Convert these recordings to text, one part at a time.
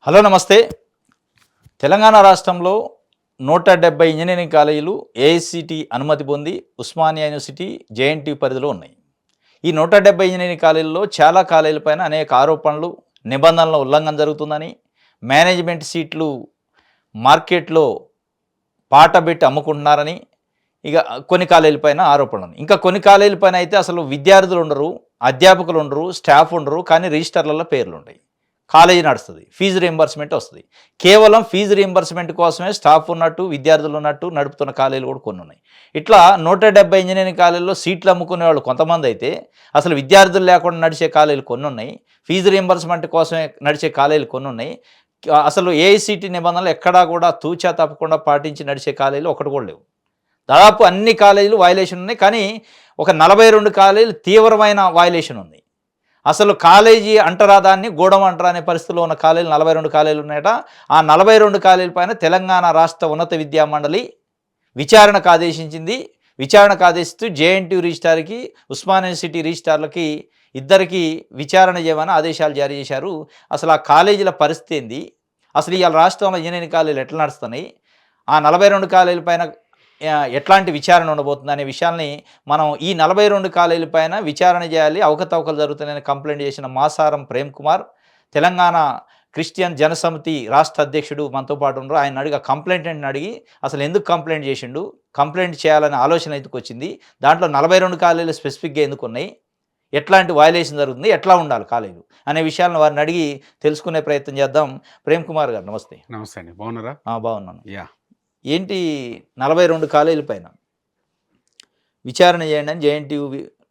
Hello నమస్తే. తెలంగాణ రాష్ట్రంలో 170 engineering కాలేజీలు ఏఐసిటి అనుమతి పొంది ఉస్మానియా యూనివర్సిటీ జేఎన్టీయూ పరిధిలో ఉన్నాయి. ఈ 170 ఇంజనీరింగ్ కాలేజీల్లో చాలా కాలేజీలపైన అనేక ఆరోపణలు, నిబంధనల ఉల్లంఘన జరుగుతుందని, మేనేజ్మెంట్ సీట్లు మార్కెట్లో పాటబెట్టి అమ్ముకుంటున్నారని, ఇక కొన్ని కాలేజీలపైన ఆరోపణలు ఉన్నాయి. ఇంకా కొన్ని కాలేజీలపైన అయితే అసలు విద్యార్థులు ఉండరు, అధ్యాపకులు ఉండరు, స్టాఫ్ ఉండరు, కానీ రిజిస్టర్లలో పేర్లు ఉంటాయి. కాలేజీ నడుస్తుంది, ఫీజు రీయింబర్స్మెంట్ వస్తుంది. కేవలం ఫీజు రీయింబర్స్మెంట్ కోసమే స్టాఫ్ ఉన్నట్టు, విద్యార్థులు ఉన్నట్టు నడుపుతున్న కాలేజీలు కూడా కొన్ని ఉన్నాయి. ఇట్లా 170 ఇంజనీరింగ్ కాలేజీల్లో సీట్లు అమ్ముకునే వాళ్ళు కొంతమంది అయితే, అసలు విద్యార్థులు లేకుండా నడిచే కాలేజీలు కొన్ని ఉన్నాయి, ఫీజు రీయింబర్స్మెంట్ కోసమే నడిచే కాలేజీలు కొన్ని ఉన్నాయి. అసలు ఏఐసిటి నిబంధనలు ఎక్కడా కూడా తూచా తప్పకుండా పాటించి నడిచే కాలేజీలు ఒకటి కూడా లేవు. దాదాపు అన్ని కాలేజీలు వయలేషన్ ఉన్నాయి, కానీ ఒక 42 కాలేజీలు తీవ్రమైన వయలేషన్ ఉంది. అసలు కాలేజీ అంటరాదాన్ని గూడెం అంటరా అనే పరిస్థితిలో ఉన్న కాలేజీలు 42 కాలేజీలు ఉన్నాయట. ఆ 42 కాలేజీల పైన తెలంగాణ రాష్ట్ర ఉన్నత విద్యా మండలి విచారణకు ఆదేశించింది. విచారణకు ఆదేశిస్తూ జేఎన్టీయూ రిజిస్ట్రార్కి, ఉస్మానియా యూనివర్సిటీ రిజిస్ట్రార్లకి ఇద్దరికి విచారణ చేయమని ఆదేశాలు జారీ చేశారు. అసలు ఆ కాలేజీల పరిస్థితి ఏంది, అసలు ఇవాళ రాష్ట్రంలో ఇంజనీరింగ్ కాలేజీలు ఎట్లా నడుస్తున్నాయి, ఆ 42 కాలేజీల పైన ఎట్లాంటి విచారణ ఉండబోతుంది అనే విషయాల్ని మనం ఈ 42 కాలేజీల పైన విచారణ చేయాలి, అవకతవకలు జరుగుతున్నాయని కంప్లైంట్ చేసిన మాసారం ప్రేమ్ కుమార్, తెలంగాణ క్రిస్టియన్ జనసమితి రాష్ట్ర అధ్యక్షుడు మనతో పాటు ఉన్నారు. ఆయన అడిగి కంప్లైంట్ని అడిగి అసలు ఎందుకు కంప్లైంట్ చేసిండు, కంప్లైంట్ చేయాలనే ఆలోచన ఎందుకు వచ్చింది, దాంట్లో 42 కాలేజీలు స్పెసిఫిక్గా ఎందుకు ఉన్నాయి, ఎట్లాంటి వయలేషన్ జరుగుతుంది, ఎట్లా ఉండాలి కాలేజీలు అనే విషయాలను వారిని అడిగి తెలుసుకునే ప్రయత్నం చేద్దాం. ప్రేమ్ కుమార్ గారు నమస్తే. నమస్తే అండి, బాగున్నారా? బాగున్నాను. యా, ఏంటి 42 కాలేజీల పైన విచారణ చేయండి అని జేఎన్టీయూ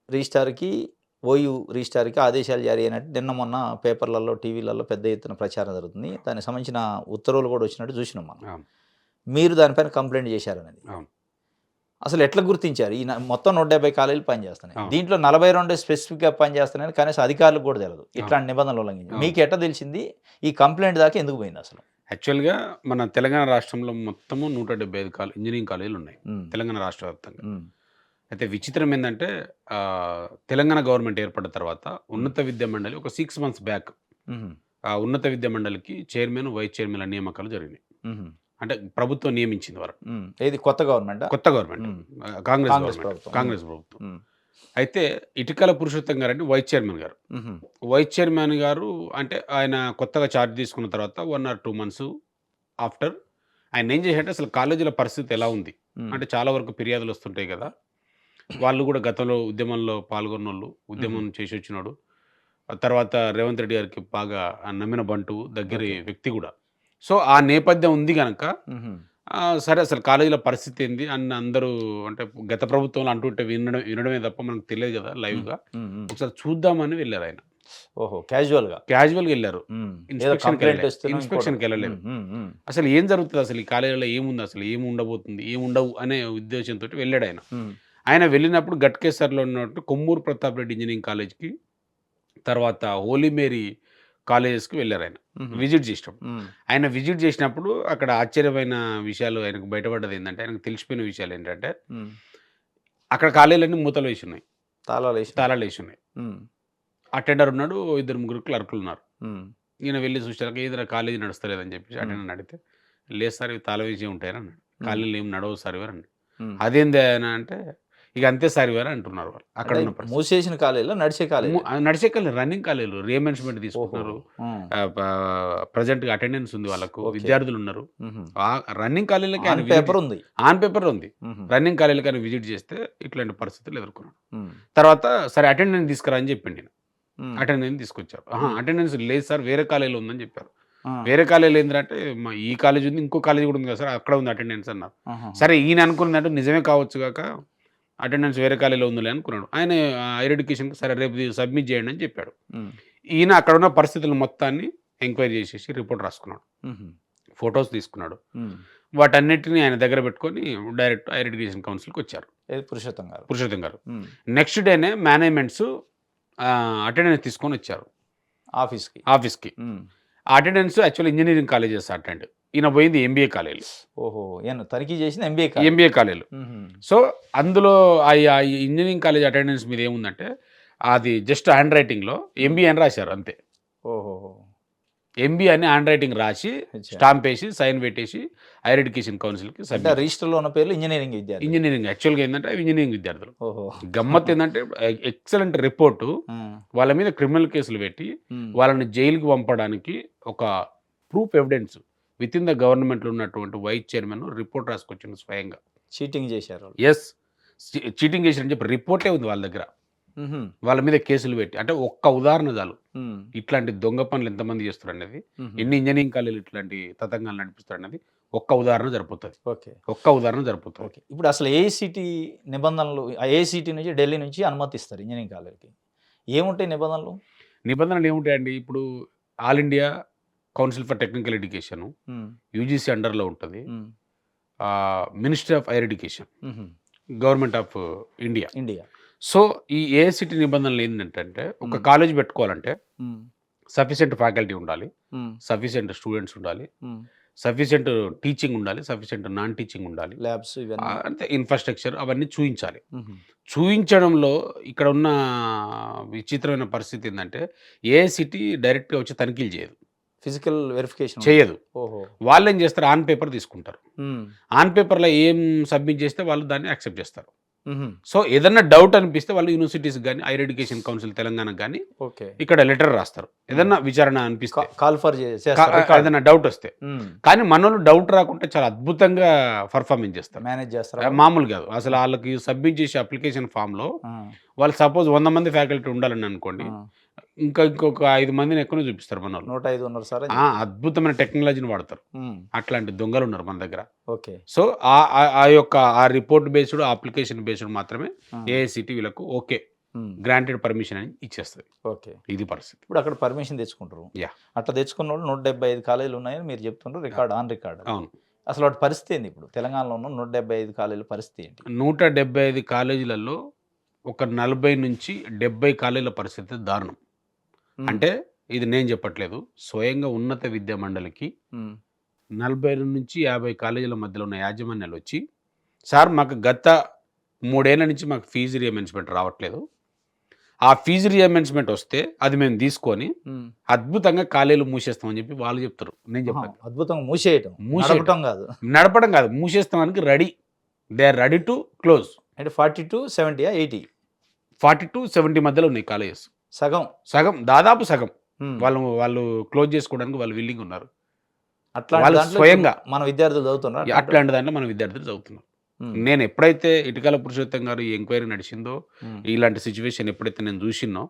రిజిస్ట్రార్కి, ఓయూ రిజిస్ట్రార్కి ఆదేశాలు జారీ అయినట్టు నిన్న మొన్న పేపర్లలో, టీవీలలో పెద్ద ఎత్తున ప్రచారం జరుగుతుంది. దానికి సంబంధించిన ఉత్తర్వులు కూడా వచ్చినట్టు చూసినాం మనం. అవును మీరు దానిపైన కంప్లైంట్ చేశారనేది అవును. అసలు ఎట్లా గుర్తించారు? ఈ మొత్తం 170 కాలేజీలు పనిచేస్తున్నాయి, అవును. దీంట్లో 42 స్పెసిఫిక్గా పనిచేస్తున్నాయని కనీసం అధికారులకు కూడా తెలియదు. ఇట్లాంటి నిబంధనలు ఉల్లంఘించి మీకు ఎట్లా తెలిసింది? ఈ కంప్లైంట్ దాకా ఎందుకు పోయింది అసలు? యాక్చువల్గా మన తెలంగాణ రాష్ట్రంలో మొత్తము 175 ఇంజనీరింగ్ కాలేజీలు ఉన్నాయి తెలంగాణ రాష్ట్ర వ్యాప్తంగా. అయితే విచిత్రం ఏంటంటే తెలంగాణ గవర్నమెంట్ ఏర్పడిన తర్వాత ఉన్నత విద్యా మండలి ఒక 6 months బ్యాక్ ఆ ఉన్నత విద్యా మండలికి చైర్మన్, వైస్ చైర్మన్ల నియామకాలు జరిగినాయి. అంటే ప్రభుత్వం నియమించింది వారు. ఏది కొత్త గవర్నమెంట్? కొత్త గవర్నమెంట్, కాంగ్రెస్ ప్రభుత్వం. అయితే ఇటికల పురుషోత్తం గారు అంటే వైస్ చైర్మన్ గారు. వైస్ చైర్మన్ గారు అంటే ఆయన కొత్తగా ఛార్జ్ తీసుకున్న తర్వాత 1 or 2 months ఆఫ్టర్ ఆయన ఏం చేశారంటే అసలు కాలేజీల పరిస్థితి ఎలా ఉంది అంటే చాలా వరకు ఫిర్యాదులు వస్తుంటాయి కదా. వాళ్ళు కూడా గతంలో ఉద్యమంలో పాల్గొన్నోళ్ళు, ఉద్యమం చేసి వచ్చినాడు. తర్వాత రేవంత్ రెడ్డి గారికి బాగా నమ్మిన బంటు దగ్గరి వ్యక్తి కూడా. సో ఆ నేపథ్యం ఉంది కనుక సరే అసలు కాలేజీల పరిస్థితి ఏంది అని అందరూ అంటే గత ప్రభుత్వంలో అంటుంటే వినడమే తప్ప మనకు తెలియదు కదా లైవ్గా. ఒకసారి చూద్దామని వెళ్ళారు ఆయన. ఓహో, క్యాజువల్గా వెళ్ళారు. ఇన్స్పెక్షన్కి వెళ్ళలేదు. అసలు ఏం జరుగుతుంది, అసలు ఈ కాలేజీలో ఏముంది, అసలు ఏమి ఉండబోతుంది, ఏముండవు అనే ఉద్దేశంతో వెళ్ళాడు ఆయన. ఆయన వెళ్ళినప్పుడు గట్కేసర్లో ఉన్నట్టు కొమ్మూరు ప్రతాప్ రెడ్డి ఇంజనీరింగ్ కాలేజ్కి, తర్వాత హోలీ మేరీ కాలేజెస్కి వెళ్ళారు ఆయన విజిట్ చేసినప్పుడు. ఆయన విజిట్ చేసినప్పుడు అక్కడ ఆశ్చర్యమైన విషయాలు ఆయనకు బయటపడ్డది ఏంటంటే, ఆయనకు తెలిసిపోయిన విషయాలు ఏంటంటే అక్కడ కాలేజీలన్నీ మూతలు వేసి ఉన్నాయి, తాళాలు వేసి ఉన్నాయి. అటెండర్ ఉన్నాడు, 2-3 క్లర్కులు ఉన్నారు. ఈయన వెళ్ళి చూసాక ఏదైనా కాలేజీ నడుస్తలేదని చెప్పేసి అటెండర్ అడిగితే, లేదు సార్ ఇవి తాళం వేసి ఉంటాయని అన్నాడు. కాలేజీలు ఏం నడవు సార్ ఇవ్వరు అన్నాడు. అదేంది అని అంటే ఇక అంతే సార్ ఇవ్వరు అంటున్నారు వాళ్ళు. అక్కడ మూసేసిన కాలేజీలో నడిచే కాలేజీ, రన్నింగ్ కాలేజీలు రియంబర్స్మెంట్ తీసుకుంటున్నారు. ప్రజెంట్గా అటెండెన్స్ ఉంది వాళ్ళకు, విద్యార్థులు ఉన్నారు. రన్నింగ్ కాలేజీలకి ఆన్ పేపర్ ఉంది. రన్నింగ్ కాలేజీలకి ఆయన విజిట్ చేస్తే ఇట్లాంటి పరిస్థితులు ఎదుర్కొన్నాడు. తర్వాత సరే అటెండెన్స్ తీసుకురా అని చెప్పిండి నేను. అటెండెన్స్ తీసుకొచ్చారు. అటెండెన్స్ లేదు సార్ వేరే కాలేజీలో ఉందని చెప్పారు. వేరే కాలేజీలో ఏంటంటే ఈ కాలేజ్ ఉంది, ఇంకో కాలేజీ కూడా ఉంది కదా సార్, అక్కడ ఉంది అటెండెన్స్ అన్నారు. సరే ఈయన అనుకున్నట్టు నిజమే కావచ్చు కాక అటెండెన్స్ వేరే కాలేజీలో ఉందిలే అనుకున్నాడు. ఆయన హైయర్ ఎడ్యుకేషన్కి సరే రేపు సబ్మిట్ చేయండి అని చెప్పాడు. ఈయన అక్కడ ఉన్న పరిస్థితులు మొత్తాన్ని ఎంక్వైరీ చేసేసి రిపోర్ట్ రాసుకున్నాడు, ఫొటోస్ తీసుకున్నాడు. వాటన్నిటిని ఆయన దగ్గర పెట్టుకొని డైరెక్ట్ హైయర్ ఎడ్యుకేషన్ కౌన్సిల్కి వచ్చారు పురుషోత్తం గారు. నెక్స్ట్ డేనే మేనేజ్మెంట్స్ అటెండెన్స్ తీసుకొని వచ్చారు ఆఫీస్కి. ఆ attendance actual engineering colleges attend, ఈయన పోయింది ఎంబీఏ కాలేజీలు. ఓహో, తనిఖీ చేసిన ఎంబీఏ కాలేజీలు. సో అందులో ఆ ఇంజనీరింగ్ కాలేజ్ అటెండెన్స్ మీద ఏముందంటే అది జస్ట్ హ్యాండ్ రైటింగ్లో ఎంబీఏ అని రాశారు అంతే. ఓహో, ఎంబీ అని హ్యాండ్ రైటింగ్ రాసి స్టాంప్ వేసి సైన్ పెట్టేసి హైయర్ ఎడ్యుకేషన్ కౌన్సిల్కి అంటే సబ్మిట్. రిజిస్టర్లో ఉన్న పేర్లు ఇంజనీరింగ్ విద్యార్థి. ఇంజనీరింగ్ యాక్చువల్గా ఏంటంటే అవి ఇంజనీరింగ్ విద్యార్థులు. ఓహో. గమ్మత్ ఏంటంటే ఎక్సలెంట్ రిపోర్టు వాళ్ళ మీద క్రిమినల్ కేసులు పెట్టి వాళ్ళని జైలుకి పంపడానికి ఒక proof evidence with in the గవర్నమెంట్లో ఉన్నటువంటి వైస్ చైర్మన్ రిపోర్ట్ రాసుకొచ్చింది స్వయంగా. చీటింగ్ చేశారు. ఎస్, చీటింగ్ చేశారని చెప్పి రిపోర్టే ఉంది వాళ్ళ దగ్గర. వాళ్ళ మీద కేసులు పెట్టి, అంటే ఒక్క ఉదాహరణ చాలు ఇట్లాంటి దొంగ పనులు ఎంతమంది చేస్తారు అనేది, ఎన్ని ఇంజనీరింగ్ కాలేజీలు ఇట్లాంటి తతంగాలు నడిపిస్తారు అనేది ఒక్క ఉదాహరణ సరిపోతుంది. ఓకే, ఒక్క ఉదాహరణ సరిపోతుంది. ఓకే. ఇప్పుడు అసలు ఏఐసిటి నిబంధనలు, ఏఐసిటి నుంచి ఢిల్లీ నుంచి అనుమతి ఇస్తారు ఇంజనీరింగ్ కాలేజీకి, ఏముంటాయి నిబంధనలు? నిబంధనలు ఏముంటాయండి? ఇప్పుడు All India Council for Technical Education UGC అండర్లో ఉంటుంది. Ministry of higher education, government of India. So ఈ ఏఐసిటి నిబంధనలు ఏంటంటే, ఒక కాలేజ్ పెట్టుకోవాలంటే సఫిషియెంట్ ఫ్యాకల్టీ ఉండాలి, సఫిషియెంట్ స్టూడెంట్స్ ఉండాలి, సఫిషియెంట్ టీచింగ్ ఉండాలి, సఫిషియెంట్ నాన్ టీచింగ్ ఉండాలి, ల్యాబ్స్, అంటే ఇన్ఫ్రాస్ట్రక్చర్ అవన్నీ చూపించాలి. చూపించడంలో ఇక్కడ ఉన్న విచిత్రమైన పరిస్థితి ఏంటంటే, ఏఐసిటి డైరెక్ట్గా వచ్చి తనిఖీలు చేయదు, ఫిజికల్ వెరిఫికేషన్ చేయదు. వాళ్ళు ఏం చేస్తారు, ఆన్ పేపర్ తీసుకుంటారు. ఆన్ పేపర్లో ఏం సబ్మిట్ చేస్తే వాళ్ళు దాన్ని యాక్సెప్ట్ చేస్తారు. సో ఏదన్నా డౌట్ అనిపిస్తే వాళ్ళు యూనివర్సిటీస్ కానీ హైయర్ ఎడ్యుకేషన్ కౌన్సిల్ తెలంగాణకు కానీ ఇక్కడ లెటర్ రాస్తారు. ఏదన్నా విచారణ అనిపిస్తే, ఏదైనా డౌట్ వస్తే. కానీ మనోళ్ళు డౌట్ రాకుండా చాలా అద్భుతంగా పర్ఫార్మెన్స్ చేస్తారు, మేనేజ్ చేస్తారు. మామూలు కాదు అసలు. వాళ్ళకి సబ్మిట్ చేసే అప్లికేషన్ ఫామ్లో వాళ్ళు సపోజ్ 100 మంది ఫ్యాకల్టీ ఉండాలని అనుకోండి, ఇంకొక 5 మందిని ఎక్కువ చూపిస్తారు మన వాళ్ళు. 105 ఉన్నారు సార్. అద్భుతమైన టెక్నాలజీని వాడతారు. అట్లాంటి దొంగలు ఉన్నారు మన దగ్గర. ఓకే. సో ఆ యొక్క ఆ రిపోర్ట్ బేస్డ్, అప్లికేషన్ బేస్డ్ మాత్రమే ఏఐసిటి వీళ్ళకు ఓకే గ్రాంటెడ్ పర్మిషన్ అని ఇచ్చేస్తుంది. ఓకే, ఇది పరిస్థితి. ఇప్పుడు అక్కడ పర్మిషన్ తెచ్చుకుంటారు. అట్లా తెచ్చుకున్న వాళ్ళు 175 కాలేజీలు ఉన్నాయని మీరు చెప్తున్నారు, రికార్డ్ ఆన్ రికార్డ్. అవును. అసలు వాటి పరిస్థితి ఏంది ఇప్పుడు తెలంగాణలో ఉన్న 175 కాలేజీల పరిస్థితి ఏంటి? 175 కాలేజీలలో ఒక 40 నుంచి 70 కాలేజీల పరిస్థితి దారుణం. అంటే ఇది నేను చెప్పట్లేదు, స్వయంగా ఉన్నత విద్యా మండలికి 40 నుంచి 50 కాలేజీల మధ్యలో ఉన్న యాజమాన్యాలు వచ్చి, సార్ మాకు గత 3 ఏళ్ల నుంచి మాకు ఫీజు రియంబర్స్మెంట్ రావట్లేదు, ఆ ఫీజు రియంబర్స్మెంట్ వస్తే అది మేము తీసుకొని అద్భుతంగా కాలేజీలు మూసేస్తామని చెప్పి వాళ్ళు చెప్తారు. నేను చెప్పాను అద్భుతంగా మూసేయటం కాదు, నడపడం కాదు, మూసేస్తామని ready. They are ready to close. అంటే 40 to 70, 80, 40 to 70 మధ్యలో ఉన్నాయి కాలేజెస్. సగం దాదాపు సగం వాళ్ళు క్లోజ్ చేసుకోవడానికి వాళ్ళు విల్లింగ్ ఉన్నారు. అట్లా స్వయంగా మన విద్యార్థులు చదువుతున్నారు. అట్లాంటి దాంట్లో మన విద్యార్థులు చదువుతున్నారు. నేను ఎప్పుడైతే ఇటుకల పురుషోత్తం గారు ఈ ఎంక్వైరీ నడిచిందో, ఇలాంటి సిచ్యువేషన్ ఎప్పుడైతే నేను చూసినో,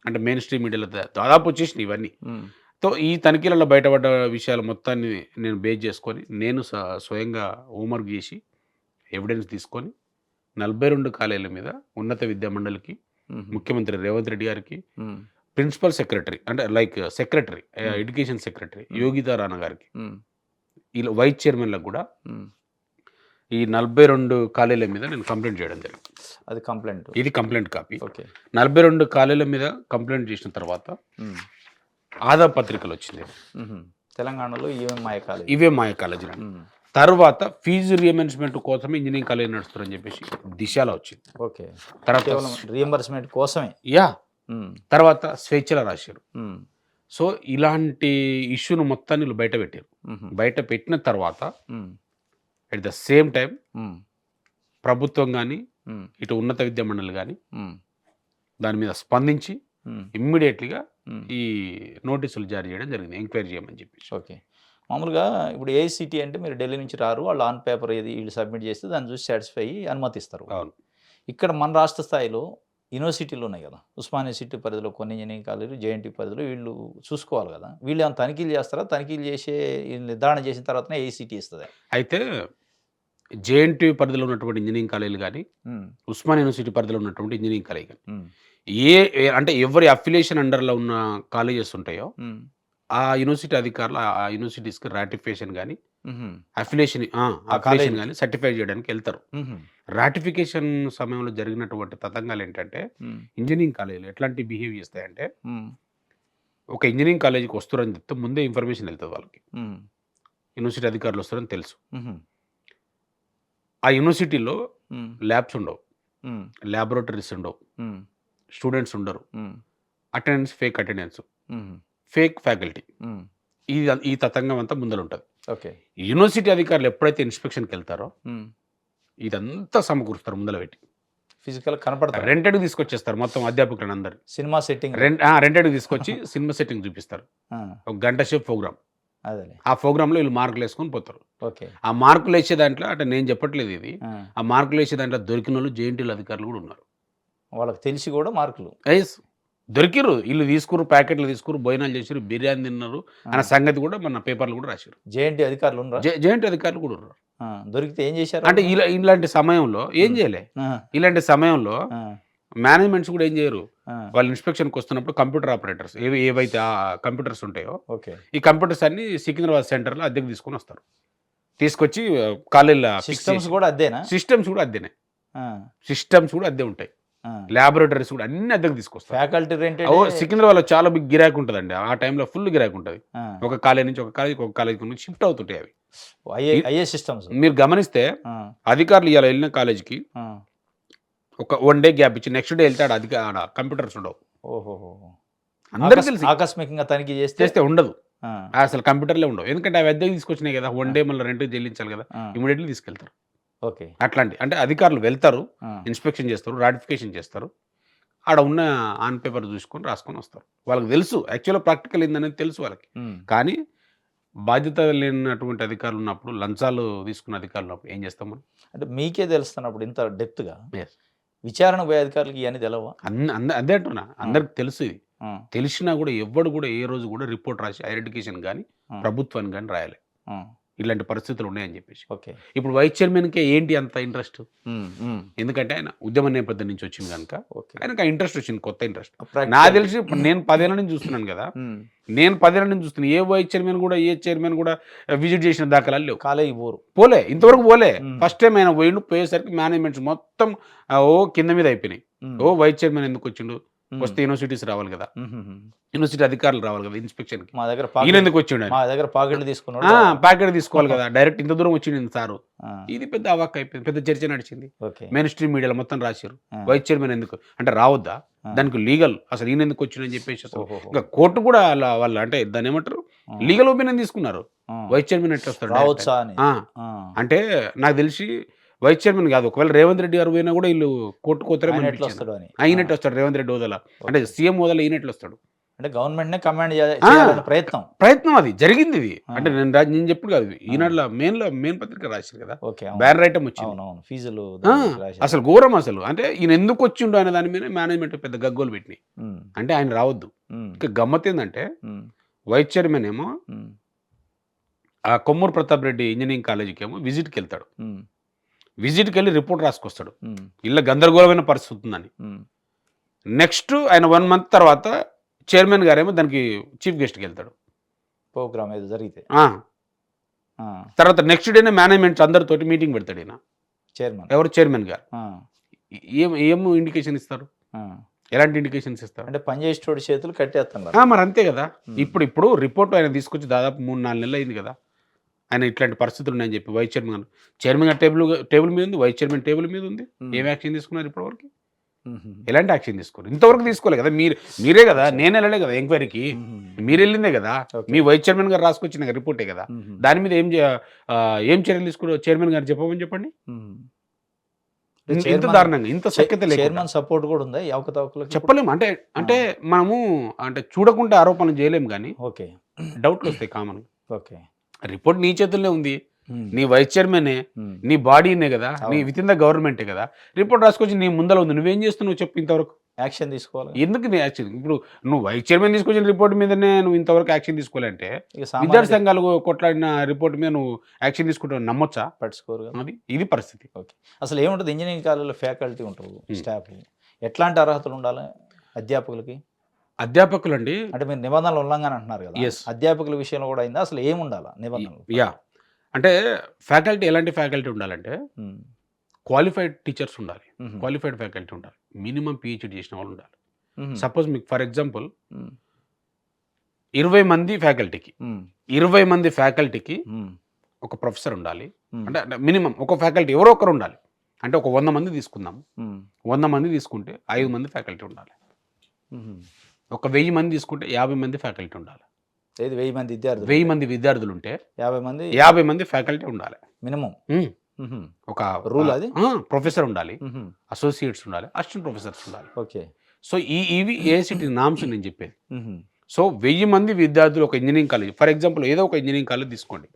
అంటే మెయిన్ స్ట్రీమ్ మీడియాలో దాదాపు వచ్చేసినాయి ఇవన్నీ. సో ఈ తనిఖీలలో బయటపడ్డ విషయాలు మొత్తాన్ని నేను బేస్ చేసుకొని, నేను స్వయంగా హోంవర్క్ చేసి ఎవిడెన్స్ తీసుకొని 42 కాలేజీల మీద ఉన్నత విద్యా మండలికి, ముఖ్యమంత్రి రేవంత్ రెడ్డి గారికి, ప్రిన్సిపల్ సెక్రటరీ అంటే like secretary, education secretary Yogita Rana గారికి, ఇలా వైస్ చైర్మన్లకు కూడా ఈ 42 కాలేజీల మీద నేను కంప్లైంట్ చేయడం జరిగింది. అది కంప్లైంట్, ఇది కంప్లైంట్ కాపీ. 42 కాలేజీల మీద కంప్లైంట్ చేసిన తర్వాత ఆదా పత్రికలు వచ్చింది తెలంగాణలో. ఇవే మాయ కాలేజీలు. తర్వాత ఫీజు రియంబర్స్మెంట్ కోసం ఇంజనీరింగ్ కాలేజ్ నడుస్తారని చెప్పేసి దిశలో వచ్చింది. ఓకే, తర్వాత రియంబర్స్మెంట్ కోసమే. తర్వాత స్వేచ్ఛలో రాశారు. సో ఇలాంటి ఇష్యూను మొత్తాన్ని బయట పెట్టారు. బయట పెట్టిన తర్వాత అట్ ద సేమ్ టైం ప్రభుత్వం కానీ, ఇటు ఉన్నత విద్యా మండలి కానీ దాని మీద స్పందించి ఇమ్మీడియట్లీగా ఈ నోటీసులు జారీ చేయడం జరిగింది, ఎంక్వైరీ చేయమని చెప్పేసి. ఓకే, మామూలుగా ఇప్పుడు ఏఐసిటి అంటే మీరు ఢిల్లీ నుంచి రారు, వాళ్ళు ఆన్ పేపర్ ఏది వీళ్ళు సబ్మిట్ చేస్తే దాన్ని చూసి సాటిస్ఫై అయ్యి అనుమతిస్తారు. అవును. ఇక్కడ మన రాష్ట్ర స్థాయిలో యూనివర్సిటీలు ఉన్నాయి కదా, ఉస్మానియా సిటీ పరిధిలో కొన్ని ఇంజనీరింగ్ కాలేజీలు, జేఎన్టీ పరిధిలో వీళ్ళు చూసుకోవాలి కదా, వీళ్ళు ఏమైనా తనిఖీలు చేస్తారా? తనిఖీలు చేసే నిర్ధారణ చేసిన తర్వాతనే ఏఐసిటి ఇస్తుంది. అయితే జేఎన్టీ పరిధిలో ఉన్నటువంటి ఇంజనీరింగ్ కాలేజీలు కానీ, ఉస్మానియా యూనివర్సిటీ పరిధిలో ఉన్నటువంటి ఇంజనీరింగ్ కాలేజ్ కానీ, అంటే ఎవరి అఫిలియేషన్ అండర్లో ఉన్న కాలేజెస్ ఉంటాయో ఆ యూనివర్సిటీ అధికారులు ఆ యూనివర్సిటీస్కి రాటిఫికేషన్ కానీ, అఫిలియేషన్ కానీ సర్టిఫై చేయడానికి వెళ్తారు. రాటిఫికేషన్ సమయంలో జరిగినటువంటి తతంగాలు ఏంటంటే, ఇంజనీరింగ్ కాలేజీలు ఎట్లాంటి బిహేవ్ చేస్తాయంటే, ఒక ఇంజనీరింగ్ కాలేజీకి వస్తారని చెప్తే ముందే ఇన్ఫర్మేషన్ వెళ్తుంది వాళ్ళకి, యూనివర్సిటీ అధికారులు వస్తారని తెలుసు. ఆ యూనివర్సిటీలో ల్యాబ్స్ ఉండవు, ల్యాబొరేటరీస్ ఉండవు, స్టూడెంట్స్ ఉండరు, attendance fake attendance, fake faculty, ఈ తతంగం అంతా ముందలుంటది. ఓకే. యూనివర్సిటీ అధికారులు ఎప్పుడైతే ఇన్స్‌పెక్షన్‌కి వెళ్తారో ఇదంతా సమకూరుస్తారు ముందల పెట్టి. ఫిజికల్ కనపడతారు. రెంటెడ్‌కి తీసుకొచ్చేస్తారు మొత్తం అధ్యాపకులనందరిని. Cinema setting. రెంటెడ్‌కి తీసుకొచ్చి సినిమా సెట్టింగ్ చూపిస్తారు. ఒక గంట సేపు ప్రోగ్రామ్. అదేలే. ఆ ప్రోగ్రామ్‌లో వీళ్ళు మార్కులేసుకొని పోతారు. ఓకే. ఆ మార్కులేసే దాంట్లో అంటే నేను చెప్పట్లేదు ఇది. ఆ మార్కులేసే దాంట్లో దొరికినోళ్ళు జేఎన్‌టీయూల అధికారులు కూడా ఉన్నారు. వాళ్ళకి తెలిసి కూడా మార్కులు. యెస్. దొరికిర్రు. ఈళ్ళు తీసుకుర్రు, ప్యాకెట్లు తీసుకుర్రు, భోజనాలు చేసిర్రు, బిర్యానీ తిన్నారు అన్న సంగతి కూడా మన పేపర్‌లో కూడా రాసిర్రు. జేఎన్టీ అధికారులు ఉన్నారా? జేఎన్‌టీయూ అధికారులు కూడా ఉన్నారు. దొరికితే ఏం చేశారు? అంటే ఇలాంటి సమయంలో ఏం చేయలే. ఇలాంటి సమయంలో మేనేజ్మెంట్స్ కూడా ఏం చేయరు. వాళ్ళు ఇన్స్‌పెక్షన్‌కి వస్తున్నప్పుడు కంప్యూటర్ ఆపరేటర్స్ ఏవైతే కంప్యూటర్స్ ఉంటాయో ఓకే. ఈ కంప్యూటర్స్ అన్నీ సికింద్రాబాద్ సెంటర్‌లో అద్దెకు తీసుకొని వస్తారు. తీసుకొచ్చి కాలేజీలో సిస్టమ్స్ కూడా అద్దేనా? సిస్టమ్స్ కూడా అద్దెనే. సిస్టమ్స్ కూడా అద్దె ఉంటాయి. ల్యాబొరేటరీస్ కూడా అన్ని అద్దెకు తీసుకొస్తారు. Faculty rented. సికింద్రాబాద్‌లో చాలా బిగ్ గిరాకీ ఉంటదండి. ఆ టైంలో ఫుల్ గిరాకీ ఉంటది. ఒక కాలేజ్ నుంచి ఒక కాలేజ్‌కి, ఒక కాలేజ్‌కి నుంచి షిఫ్ట్ అవుతుంటాయి అవి. IA systems. మీరు గమనిస్తే అధికారులు ఇయాల వెళ్ళిన కాలేజ్‌కి ఒక 1 డే గ్యాప్ ఇచ్చి నెక్స్ట్ డే వెళ్తే ఆడ కంప్యూటర్స్ ఉండవు. ఓహోహో! అందరికీ తెలిసి ఆకస్మికంగా తనిఖీ చేస్తే ఉండదు. అసలు కంప్యూటర్లే ఉండవు. ఎందుకంటే అవి అద్దెకి తీసుకొచ్చినాయి కదా! 1 డే మళ్ళీ రెంట్‌కి చెల్లించాలి కదా! ఇమ్మీడియేట్‌లీ తీసుకెళ్తారు. ఓకే. అట్లాంటి అంటే అధికారులు వెళ్తారు, ఇన్స్‌పెక్షన్ చేస్తారు, రాటిఫికేషన్ చేస్తారు. ఆడ ఉన్న ఆన్ పేపర్ చూసుకొని రాసుకొని వస్తారు. వాళ్ళకి తెలుసు యాక్చువల్‌గా ప్రాక్టికల్ ఏందనేది తెలుసు వాళ్ళకి. కానీ బాధ్యత లేనటువంటి అధికారులు ఉన్నప్పుడు, లంచాలు తీసుకున్న అధికారులు ఉన్నప్పుడు ఏం చేస్తాం మనం? అంటే మీకే తెలుస్తున్నప్పుడు ఇంత డెప్త్‌గా యెస్. విచారణ పోయే అధికారులకి ఇవన్నీ తెలవా? అదే అంటున్నా. అందరికి తెలుసు ఇది. తెలిసినా కూడా ఎవ్వడు కూడా ఏ రోజు కూడా రిపోర్ట్ రాసి ఐడెంటిఫికేషన్ గాని, ప్రభుత్వానికి గాని రాయలే. ఇలాంటి పరిస్థితులు ఉన్నాయని చెప్పేసి. ఓకే. ఇప్పుడు వైస్ చైర్మన్‌కే ఏంటి అంత ఇంట్రెస్ట్? ఎందుకంటే ఆయన ఉద్యమ నేపథ్యం నుంచి వచ్చింది కనుక ఆయనకు ఆ ఇంట్రెస్ట్ వచ్చింది, కొత్త ఇంట్రెస్ట్. నాకు తెలిసి ఇప్పుడు నేను 10 ఏళ్ల నుంచి చూస్తున్నాను కదా! నేను 10 ఏళ్ల నుంచి చూస్తున్నా. ఏ వైస్ చైర్మన్ కూడా, ఏ చైర్మన్ కూడా విజిట్ చేసిన దాఖలాలు లేవు. కాలేజీ పోలే, ఇంతవరకు పోలే. ఫస్ట్ టైం ఆయన పోయేసరికి మేనేజ్మెంట్స్ మొత్తం కింద మీద అయిపోయినాయి. వైస్ చైర్మన్ ఎందుకు వచ్చిండు? వస్తే యూనివర్సిటీస్ రావాలి కదా, యూనివర్సిటీ అధికారులు రావాలి కదా ఇన్స్‌పెక్షన్‌కి. మా దగ్గర ఈయన ఎందుకు వచ్చిండు? మా దగ్గర పాకెట్లు తీసుకున్నాడు. ప్యాకెట్ తీసుకోవాలి కదా, డైరెక్ట్ ఇంత దూరం వచ్చిండు సారు. ఇది పెద్ద అవాక్ అయిపోయింది, పెద్ద చర్చ నడిచింది. మెయిన్ స్ట్రీమ్ మీడియాలో మొత్తం రాశారు. వైస్ చైర్మన్ ఎందుకు అంటే రావద్దా, దానికి లీగల్ అసలు ఈయన ఎందుకు వచ్చిండు అని చెప్పేసి ఇంకా కోర్టు కూడా వాళ్ళు అంటే దాన్ని ఏమంటారు లీగల్ ఒపీనియన్ తీసుకున్నారు. వైస్ చైర్మన్ ఎట్లా వస్తాడు రావచ్చా అని. అంటే నాకు తెలిసి వైస్ చైర్మన్ కాదు, ఒకవేళ రేవంత్ రెడ్డి గారు పోయినా కూడా వీళ్ళు కోర్టుకు పోతారే అయినట్టు వస్తాడు. రేవంత్ రెడ్డి హోదాలో అంటే సీఎం హోదాలో ఈయనట్లు వస్తాడు. అంటే గవర్నమెంట్ నే కమాండ్ చేయాలనే ప్రయత్నం అది జరిగింది. ఇది అంటే నేను చెప్పుడు కాదు. ఈనాడులో మెయిన్ పత్రిక రాశారు కదా, బ్యానర్ ఐటమ్ వచ్చింది. ఫీజులు అసలు ఘోరం. అసలు అంటే ఈయన ఎందుకు వచ్చిండు అనే దాని మీద మేనేజ్మెంట్ పెద్ద గగ్గోలు పెట్టినాయి. అంటే ఆయన రావద్దు. ఇంకా గమ్మత్ ఏంటంటే వైస్ చైర్మన్ ఏమో ఆ కొమ్మూరు ప్రతాప్ రెడ్డి ఇంజనీరింగ్ కాలేజీకి ఏమో విజిట్కి వెళ్తాడు. విజిట్కి వెళ్ళి రిపోర్ట్ రాసుకొస్తాడు, ఇలా గందరగోళమైన పరిస్థితి ఉందని. నెక్స్ట్ ఆయన 1 మంత్ తర్వాత చైర్మన్ గారేమో దానికి చీఫ్ గెస్ట్కి వెళ్తాడు. ప్రోగ్రామ్ ఏదో జరిగితే తర్వాత నెక్స్ట్ డేనే మేనేజ్మెంట్స్ అందరితోటి మీటింగ్ పెడతాడు ఈయన. చైర్మన్ గారు ఏం ఇండికేషన్ ఇస్తారు? ఎలాంటి ఇండికేషన్స్ ఇస్తారు? అంటే పనిచేసేటోడి చేతులు కట్టేస్తున్నారు. మరి అంతే కదా. ఇప్పుడు రిపోర్ట్ ఆయన తీసుకొచ్చి దాదాపు 3-4 నెలలు అయింది కదా, ఆయన ఇట్లాంటి పరిస్థితులు ఉన్నాయని చెప్పి. వైస్ చైర్మన్ గారు టేబుల్ మీద ఉంది, వైస్ చైర్మన్ టేబుల్ మీద ఉంది. ఏం యాక్షన్ తీసుకున్నారు ఇప్పటివరకు? ఎలాంటి యాక్షన్ తీసుకోరు, ఇంతవరకు తీసుకోలే కదా. మీరే కదా, నేను వెళ్ళలే కదా ఎంక్వైరీకి, మీరు వెళ్ళిందే కదా. మీ వైస్ చైర్మన్ గారు రాసుకొచ్చిన రిపోర్టే కదా. దాని మీద ఏం చర్యలు తీసుకున్నారు చైర్మన్ గారు చెప్పమని చెప్పండి. ఇంత దారుణంగా, ఇంత సఖ్యత లేదు. చైర్మన్ సపోర్ట్ కూడా ఉందా ఈ అవకతవకలకు? చెప్పలేము. అంటే మనము అంటే చూడకుండా ఆరోపణలు చేయలేము కానీ డౌట్లు వస్తాయి కామన్. రిపోర్ట్ నీ చేతుల్లో ఉంది, నీ వైస్ చైర్మనే, నీ బాడీనే కదా, నీ విత్ ఇన్ ద గవర్నమెంటే కదా. రిపోర్ట్ రాసుకొచ్చి నీ ముందర ఉంది, నువ్వేం చేస్తున్నావు చెప్పు? ఇంతవరకు యాక్షన్ తీసుకోవాలి ఎందుకు? నీ యాక్షన్ ఇప్పుడు నువ్వు వైస్ చైర్మన్ తీసుకొచ్చిన రిపోర్ట్ మీదనే నువ్వు ఇంతవరకు యాక్షన్ తీసుకోవాలంటే విద్యార్థి సంఘాలు కొట్లాడిన రిపోర్ట్ మీద నువ్వు యాక్షన్ తీసుకుంటావు నమ్మొచ్చా? పట్టించుకోరు. ఇది పరిస్థితి. అసలు ఏముంటుంది ఇంజనీరింగ్ కాలేజీలో ఫ్యాకల్టీ ఉంటారు, స్టాఫ్ ఎట్లాంటి అర్హతలు ఉండాలి అధ్యాపకులకి? అధ్యాపకులు అండి అంటే మీరు నిబంధనలు ఉల్లంఘన అంటున్నారు కదా, అధ్యాపకుల విషయంలో కూడా అయిందా? అసలు ఏముండాలా నిబంధనలు? అంటే ఫ్యాకల్టీ ఎలాంటి ఫ్యాకల్టీ ఉండాలంటే క్వాలిఫైడ్ టీచర్స్ ఉండాలి, క్వాలిఫైడ్ ఫ్యాకల్టీ ఉండాలి, మినిమం పిహెచ్డి చేసిన వాళ్ళు ఉండాలి. సపోజ్ మీకు ఫర్ ఎగ్జాంపుల్ 20 మంది ఫ్యాకల్టీకి ఒక ప్రొఫెసర్ ఉండాలి. అంటే మినిమం ఒక ఫ్యాకల్టీ ఎవరో ఒకరు ఉండాలి. అంటే ఒక 100 మంది తీసుకుందాం, 100 మంది తీసుకుంటే 5 మంది ఫ్యాకల్టీ ఉండాలి. ఒక 1000 మంది తీసుకుంటే 50 మంది ఫ్యాకల్టీ ఉండాలి. ఏది 1000 మంది విద్యార్థులు 1000 మంది విద్యార్థులు ఉంటే 50 మంది 50 మంది ఫ్యాకల్టీ ఉండాలి. మినిమం. ఒక రూల్ అది. ప్రొఫెసర్ ఉండాలి, అసోసియేట్స్ ఉండాలి, అసిస్టెంట్ ప్రొఫెసర్స్ ఉండాలి. ఓకే. సో ఇవి ఏఐసిటి నామ్స్ నేను చెప్పేది. సో 1000 మంది విద్యార్థులు ఒక ఇంజనీరింగ్ కాలేజ్, ఫర్ ఎగ్జాంపుల్ ఏదో ఒక ఇంజనీరింగ్ కాలేజ్ తీసుకోండి.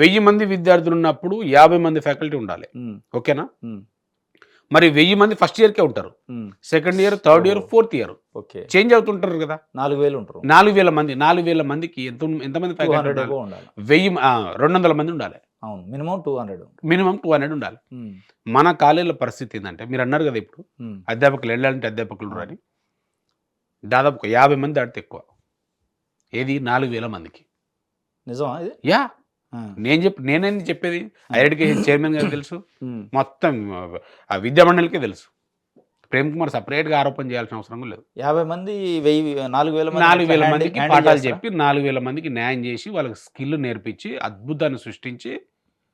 1000 మంది విద్యార్థులు ఉన్నప్పుడు 50 మంది ఫ్యాకల్టీ ఉండాలి. ఓకేనా? మరి 1000 మంది ఫస్ట్ ఇయర్కే ఉంటారు, second year, third year, fourth year okay. Change అవుతుంటారు కదా. 4000 ఉంటారు. 4000 మంది, 4000 మందికి ఎంతమంది ఫ్యాకల్టీ ఉండాలి? 200 మంది ఉండాలి. అవును, మినిమం 200. మినిమం 200 ఉండాలి. మన కాలేజీల పరిస్థితి ఏంటంటే, మీరు అన్నారు కదా ఇప్పుడు అధ్యాపకులు వెళ్ళాలంటే అధ్యాపకులు అని, దాదాపు 50 మంది దాటితే ఎక్కువ. ఏది 4000 మందికి. నిజమా ఇది? యా, నేనేం చెప్పేది, హైయర్ ఎడ్యుకేషన్ చైర్మన్ గారికి తెలుసు, మొత్తం ఆ విద్యా మండలికే తెలుసు. ప్రేమ్ కుమార్ సపరేట్గా ఆరోపణ చేయాల్సిన అవసరం లేదు. 50 మంది 4000 మందికి పాఠాలు చెప్పి 4000 మందికి న్యాయం చేసి వాళ్ళకి స్కిల్ నేర్పించి అద్భుతాన్ని సృష్టించి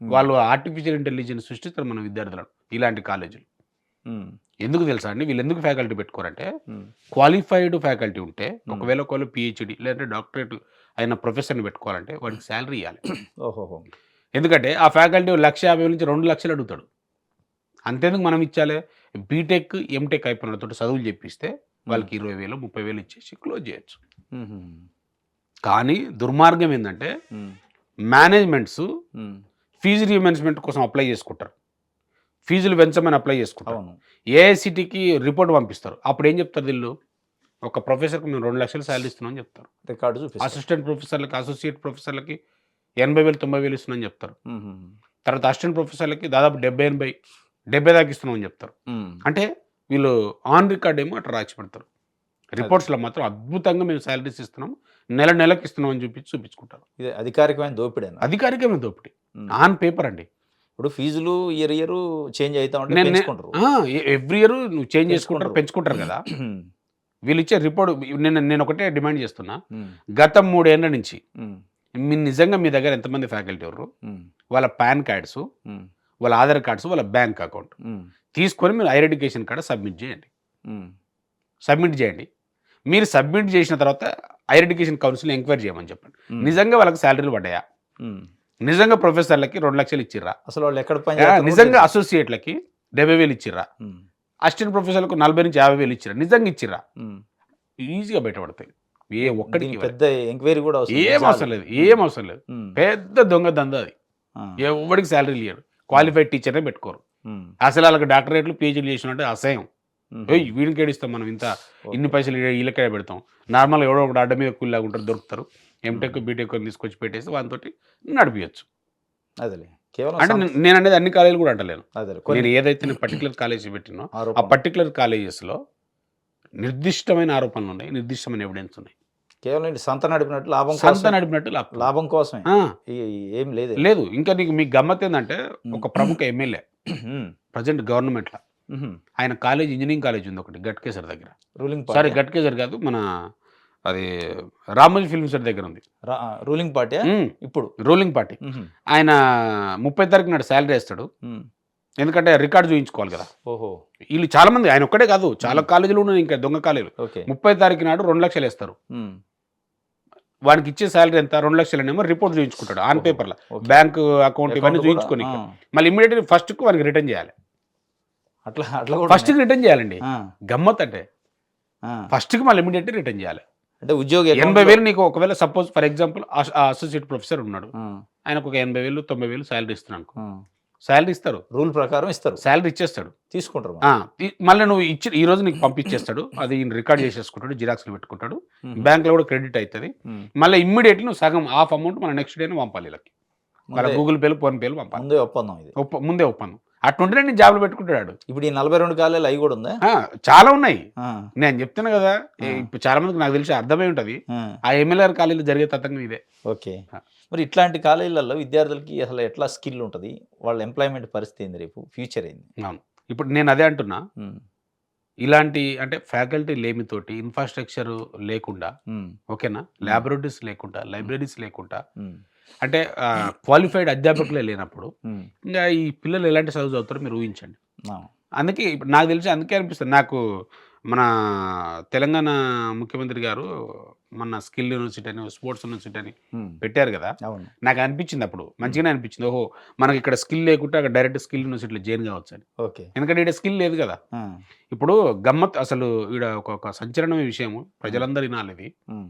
వాళ్ళు ఆర్టిఫిషియల్ ఇంటెలిజెన్స్ సృష్టిస్తారు మన విద్యార్థులను. ఇలాంటి కాలేజీలు ఎందుకు తెలుసా అండి, వీళ్ళు ఎందుకు ఫ్యాకల్టీ పెట్టుకోరంటే, క్వాలిఫైడ్ ఫ్యాకల్టీ ఉంటే, ఒకవేళ ఒకవేళ పిహెచ్డి లేదంటే డాక్టరేట్ అయిన ప్రొఫెసర్ని పెట్టుకోవాలంటే వాడికి శాలరీ ఇవ్వాలి. ఓహో. ఎందుకంటే ఆ ఫ్యాకల్టీ 1,50,000 నుంచి 2,00,000 అడుగుతాడు. అంతేందుకు మనం ఇచ్చాలి? బీటెక్, ఎంటెక్ అయిపోయిన వాళ్ళతో చదువులు చెప్పిస్తే వాళ్ళకి 20,000, 30,000 ఇచ్చేసి క్లోజ్ చేయొచ్చు. కానీ దుర్మార్గం ఏంటంటే, మేనేజ్మెంట్స్ ఫీజు రీమెన్స్మెంట్ కోసం అప్లై చేసుకుంటారు, ఫీజులు పెంచమని అప్లై చేసుకుంటారు, ఏఐసిటికి రిపోర్ట్ పంపిస్తారు. అప్పుడు ఏం చెప్తారు వీళ్ళు, ఒక ప్రొఫెసర్కి మేము 2,00,000 శాలరీ ఇస్తున్నాం అని చెప్తారు. రికార్డు చూపిస్తారు. అసిస్టెంట్ ప్రొఫెసర్లకి, అసోసియేట్ ప్రొఫెసర్లకి 80,000, 90,000 ఇస్తున్నాం అని చెప్తారు. తర్వాత అసిస్టెంట్ ప్రొఫెసర్లకి దాదాపు 70 దాకా ఇస్తున్నామని చెప్తారు. అంటే వీళ్ళు ఆన్ రికార్డ్ ఏమో అట్లా రాసి పెడతారు, రిపోర్ట్స్లో మాత్రం అద్భుతంగా మేము శాలరీస్ ఇస్తున్నాం, నెలకి ఇస్తున్నాం అని చూపించుకుంటారు. ఇది అధికారికమైన దోపిడీ. అధికారికమైన దోపిడీ ఆన్ పేపర్ అండి. ఇప్పుడు ఫీజులు ఇయర్ చేంజ్ అవుతా ఉంటే ఎవ్రీ ఇయర్ నువ్వు చేంజ్ చేసుకుంటారు, పెంచుకుంటారు కదా. వీళ్ళు ఇచ్చే రిపోర్ట్ నేను ఒకటే డిమాండ్ చేస్తున్నా, గత 3 ఏళ్ల నుంచి నిజంగా మీ దగ్గర ఎంతమంది ఫ్యాకల్టీ ఎవరు, వాళ్ళ పాన్ కార్డ్స్, వాళ్ళ ఆధార్ కార్డ్స్, వాళ్ళ బ్యాంక్ అకౌంట్ తీసుకొని మీరు హైయర్ ఎడ్యుకేషన్ కాడ సబ్మిట్ చేయండి. మీరు సబ్మిట్ చేసిన తర్వాత హైయర్ ఎడ్యుకేషన్ కౌన్సిల్ ఎంక్వైరీ చేయమని చెప్పండి. నిజంగా వాళ్ళకి శాలరీలు పడ్డాయా, నిజంగా ప్రొఫెసర్లకి 2,00,000 ఇచ్చిర్రా, అసలు వాళ్ళు ఎక్కడ నిజంగా అసోసియేట్లకి 70,000 ఇచ్చిర్రా, అసిస్టెంట్ ప్రొఫెసర్లకు 40,000 నుంచి 50,000 ఇచ్చిర్రా, నిజంగా ఇచ్చిర్రా, ఈజీగా బయటపడతాయి. ఏ ఒక్కడికి పెద్ద ఎంక్వైరీ కూడా ఏం అవసరం లేదు. పెద్ద దొంగ దందా అది. ఎవరికి శాలరీలు ఇయ్యరు, క్వాలిఫైడ్ టీచర్నే పెట్టుకోరు. అసలు వాళ్ళకి డాక్టరేట్లు, పిహెచ్డీలు చేసినట్టే అసహ్యం. వీడికి ఏడిస్తాం మనం, ఇన్ని పైసలు వీళ్ళకే పెడతాం. నార్మల్గా ఎవడో ఒకటి అడ్డ మీద కూలిలాగా ఉంటారు, దొరుకుతారు. ఎంటెక్, బీటెక్ తీసుకొచ్చి పెట్టేసి వాళ్ళతోటి నడిపించచ్చు. అదే కేవలం అంటే నేను అనేది అన్ని కాలేజీలు కూడా అంటలేను. నేను ఏదైతే పర్టికులర్ కాలేజ్ పెట్టినో ఆ పర్టికులర్ కాలేజెస్లో నిర్దిష్టమైన ఆరోపణలు ఉన్నాయి, నిర్దిష్టమైన ఎవిడెన్స్ ఉన్నాయి. కేవలం సంత నడిపినట్టు లాభం కోసమే, ఏం లేదు. ఇంకా మీకు గమ్మత్ ఏంటంటే, ఒక ప్రముఖ ఎమ్మెల్యే ప్రజెంట్ గవర్నమెంట్లో ఆయన కాలేజ్, ఇంజనీరింగ్ కాలేజ్ ఉంది ఒకటి గట్కేసర్ దగ్గర. సారీ, గట్కేసర్ కాదు, మన అది రామోజీ ఫిల్మ్ సిటీ దగ్గర ఉంది. రూలింగ్ పార్టీ ఇప్పుడు రూలింగ్ పార్టీ. ఆయన 30 తారీఖు నాడు శాలరీ వేస్తాడు, ఎందుకంటే రికార్డు చూపించుకోవాలి కదా. ఓహో. వీళ్ళు చాలా మంది, ఆయన ఒక్కడే కాదు, చాలా కాలేజీలు ఉన్నాయి, ఇంకా దొంగ కాలేజీలు. 30 తారీఖు నాడు 2,00,000 వేస్తారు. వానికి ఇచ్చే శాలరీ ఎంత, 2,00,000 అనేమో రిపోర్ట్ చూపించుకుంటాడు ఆన్ పేపర్లో, బ్యాంక్ అకౌంట్ ఇవన్నీ చూపించుకొని, మళ్ళీ ఇమ్మీడియట్లీ ఫస్ట్కు వానికి రిటర్న్ చేయాలి. అట్లా ఫస్ట్కి రిటర్న్ చేయాలండి. గమ్మత్ అంటే ఫస్ట్కి మళ్ళీ ఇమ్మీడియట్లీ రిటర్న్ చేయాలి. అంటే ఉద్యోగి 80,000 నీకు ఒకవేళ suppose for example associate professor ఉన్నాడు, ఆయనకు ఒక 80,000, 90,000 శాలరీ ఇస్తున్నాను, శాలరీ ఇస్తారు, రూల్ ప్రకారం ఇస్తారు, శాలరీ ఇచ్చేస్తాడు, తీసుకుంటారు. మళ్ళీ నువ్వు ఈ రోజు నీకు పంపించేస్తాడు, అది రికార్డ్ చేసేసుకుంటాడు, జిరాక్స్లు పెట్టుకుంటాడు, బ్యాంక్లో కూడా క్రెడిట్ అవుతుంది. మళ్ళీ ఇమ్మీడియట్లీ నువ్వు సగం హాఫ్ అమౌంట్ మన నెక్స్ట్ డేనే పంపాలి వీళ్ళకి, వాళ్ళ గూగుల్ పేలు, ఫోన్ పేలు పంపాలి. ముందే ఒప్పందం. అట్లుంటేనే నేను జాబ్లో పెట్టుకుంటాడు. ఇప్పుడు ఈ 42 కాలేజీలు అవి కూడా ఉందా? చాలా ఉన్నాయి. నేను చెప్తున్నా కదా, ఇప్పుడు చాలా మందికి నాకు తెలిసి అర్థమై ఉంటుంది, ఆ ఎమ్మెల్యే కాలేజీలో జరిగే తతంగం ఇదే. ఓకే. మరి ఇట్లాంటి కాలేజీలలో విద్యార్థులకి అసలు ఎట్లా స్కిల్ ఉంటుంది, వాళ్ళ ఎంప్లాయ్మెంట్ పరిస్థితి ఏంది, రేపు ఫ్యూచర్ ఏంది? అవును, ఇప్పుడు నేను అదే అంటున్నా, ఇలాంటి అంటే ఫ్యాకల్టీ లేమితోటి, ఇన్ఫ్రాస్ట్రక్చర్ లేకుండా, ఓకేనా, ల్యాబొరేటరీస్ లేకుండా, లైబ్రరీస్ లేకుండా, అంటే క్వాలిఫైడ్ అధ్యాపకులే లేనప్పుడు ఇంకా ఈ పిల్లలు ఎలాంటి చదువు చదువుతారో మీరు ఊహించండి. అందుకే ఇప్పుడు నాకు తెలిసి అందుకే అనిపిస్తుంది నాకు, మన తెలంగాణ ముఖ్యమంత్రి గారు మన స్కిల్ యూనివర్సిటీ అని స్పోర్ట్స్ యూనివర్సిటీ అని ఉమ్, పెట్టారు కదా. అవును. నాకు అనిపించింది అప్పుడు మంచిగానే అనిపించింది, ఓహో మనకి ఇక్కడ స్కిల్ లేకుంటే అక్కడ డైరెక్ట్ స్కిల్ యూనివర్సిటీలో జాయిన్ కావచ్చు అని. ఓకే. ఎందుకంటే ఇక్కడ స్కిల్ లేదు కదా. ఆ, ఇప్పుడు గమ్మత్ అసలు ఈడ ఒక సంచలనమైన విషయం ప్రజలందరూ వినాలి ఇది. ఉమ్,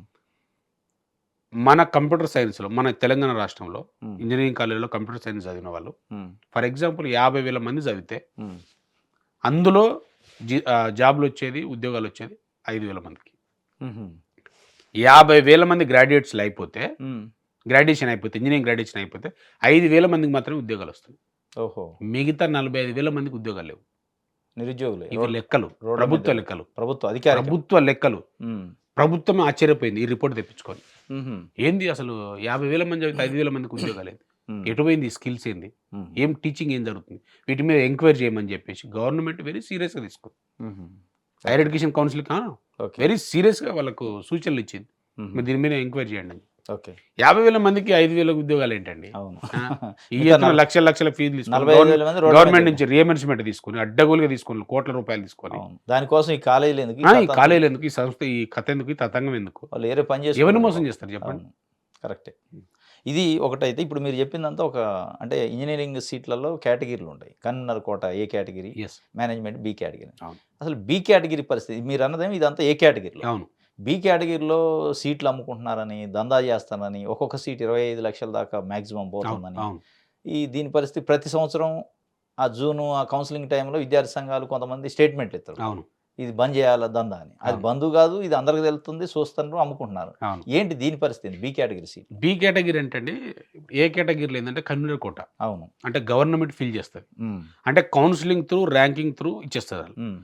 మన కంప్యూటర్ సైన్స్లో మన తెలంగాణ రాష్ట్రంలో ఉమ్, ఇంజనీరింగ్ కాలేజీలో కంప్యూటర్ సైన్స్ చదివిన వాళ్ళు ఉమ్, ఫర్ ఎగ్జాంపుల్ 50,000 మంది చదివితే ఉమ్, అందులో జాబ్లు వచ్చేది, ఉద్యోగాలు వచ్చేది 5,000 మందికి. ఉమ్, 50,000 మంది గ్రాడ్యుయేట్స్లు అయిపోతే, ఉమ్, గ్రాడ్యుయేషన్ అయిపోతే, ఇంజనీరింగ్ గ్రాడ్యుయేషన్ అయిపోతే 5,000 మందికి మాత్రమే ఉద్యోగాలు వస్తాయి. ఓహో, మిగతా 45,000 మందికి ఉద్యోగాలు లేవు. నిరుద్యోగులు ఇవి లెక్కలు, రోడ్ల ప్రభుత్వ మీద లెక్కలు, ప్రభుత్వ అధికారి. ప్రభుత్వ లెక్కలు. ప్రభుత్వమే ఆశ్చర్యపోయింది ఈ రిపోర్ట్ తెప్పించుకొని. ఏంది అసలు 50,000 మంది చదివితే 5,000 మందికి ఉద్యోగాలు ఏంది, ఎటుపోయింది స్కిల్స్ ఏంది, ఏం టీచింగ్ ఏం జరుగుతుంది, వీటి మీద ఎంక్వైరీ చేయమని చెప్పేసి గవర్నమెంట్ వెరీ సీరియస్గా తీసుకుంది. హైయర్ ఎడ్యుకేషన్ కౌన్సిల్ వెరీ సీరియస్గా వాళ్ళకు సూచనలు ఇచ్చింది, మీరు దీని మీద ఎంక్వైరీ చేయండి అని. ఓకే. 50,000 మందికి 5,000 ఉద్యోగాలు ఏంటండి. అవును. ఈ లక్షల ఫీజులు తీసుకొని 45,000 మంది రోడ్ల మీద గవర్నమెంట్ నుంచి రియంబర్స్మెంట్ తీసుకొని అడ్డగోలుగా తీసుకొని కోట్ల రూపాయలు తీసుకొని అవును. దానికోసం ఈ కాలేజీలు ఎందుకు, ఈ కాలేజీలు ఎందుకు, ఈ సంస్థ, ఈ కథ ఎందుకు, ఈ తతంగం ఎందుకు, వాళ్ళు ఏరే పని చేసి ఎవరిని మోసం చేస్తారు చెప్పండి. కరెక్టే. ఇది ఒకటైతే ఇప్పుడు మీరు చెప్పిందంతా ఒక అంటే ఇంజనీరింగ్ సీట్లలో కేటగిరీలు ఉంటాయి. కన్నున్నర కోట ఏ కేటగిరీ, ఎస్ మేనేజ్మెంట్ బి కేటగిరీ. అవును. అసలు బి కేటగిరీ పరిస్థితి మీరు అన్నదేమో ఇదంతా ఏ కేటగిరీలో. అవును. బి కేటగిరీలో సీట్లు అమ్ముకుంటున్నారని, దందా చేస్తానని, ఒక్కొక్క సీట్ 25 లక్షల దాకా మ్యాక్సిమం పోతుందని. అవును. దీని పరిస్థితి ప్రతి సంవత్సరం ఆ జూను ఆ కౌన్సిలింగ్ టైంలో విద్యార్థి సంఘాలు కొంతమంది స్టేట్మెంట్లు ఇస్తారు, అవును. ఇది బంద్ చేయాల దందా అని. అది అవును. బంధు కాదు, ఇది అందరికి తెలుస్తుంది, చూస్తున్నారు, అమ్ముకుంటున్నారు. అవును. ఏంటి దీని పరిస్థితి B category seat? B category అంటే ఏ కేటగిరీలో ఏంటంటే కన్వీనర్ కోట, అవును. అంటే గవర్నమెంట్ ఫిల్ చేస్తుంది, ఉమ్, అంటే కౌన్సిలింగ్ త్రూ ర్యాంకింగ్ త్రూ ఇచ్చేస్తుంది. వాళ్ళు ఉమ్,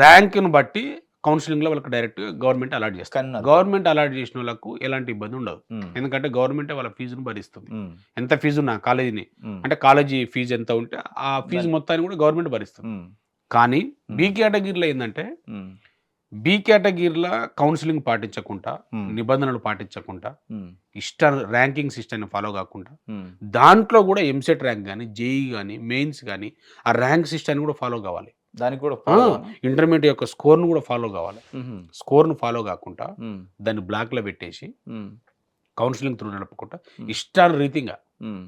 ర్యాంక్ను బట్టి కౌన్సిలింగ్లో వాళ్ళకి డైరెక్ట్ గవర్నమెంట్ అలాట్ చేస్తారు. కన్నున్నర. గవర్నమెంట్ అలాట్ చేసిన వాళ్ళకు ఎలాంటి ఇబ్బంది ఉండదు, ఉమ్, ఎందుకంటే గవర్నమెంటే వాళ్ళ ఫీజును భరిస్తుంది. ఉమ్, ఎంత ఫీజు ఉన్నా కాలేజీని, ఉమ్, అంటే కాలేజీ ఫీజు ఎంత ఉంటే ఆ ఫీజు మొత్తాన్ని కూడా గవర్నమెంట్ భరిస్తుంది. ఉమ్, కానీ బి కేటగిరీలో ఏంటంటే ఉమ్, బి కేటగిరీలో కౌన్సిలింగ్ పాటించకుండా, ఉమ్, నిబంధనలు పాటించకుండా, ఉమ్, ర్యాంకింగ్ సిస్టమ్ని ఫాలో కాకుండా, ఉమ్, దాంట్లో కూడా ఎంసెట్ ర్యాంక్ కానీ, జేఈ కానీ, మెయిన్స్ కానీ ఆ ర్యాంక్ సిస్టమ్ని కూడా ఫాలో కావాలి. దానికి కూడా ఇంటర్మీడియట్ యొక్క స్కోర్ను కూడా ఫాలో కావాలి. ఉమ్, స్కోర్ను ఫాలో కాకుండా ఉమ్, దాన్ని బ్లాక్లో పెట్టేసి ఉమ్, కౌన్సిలింగ్ త్రూ నడపకుండా Hmm. ఇష్టానురీతిగా ఉమ్,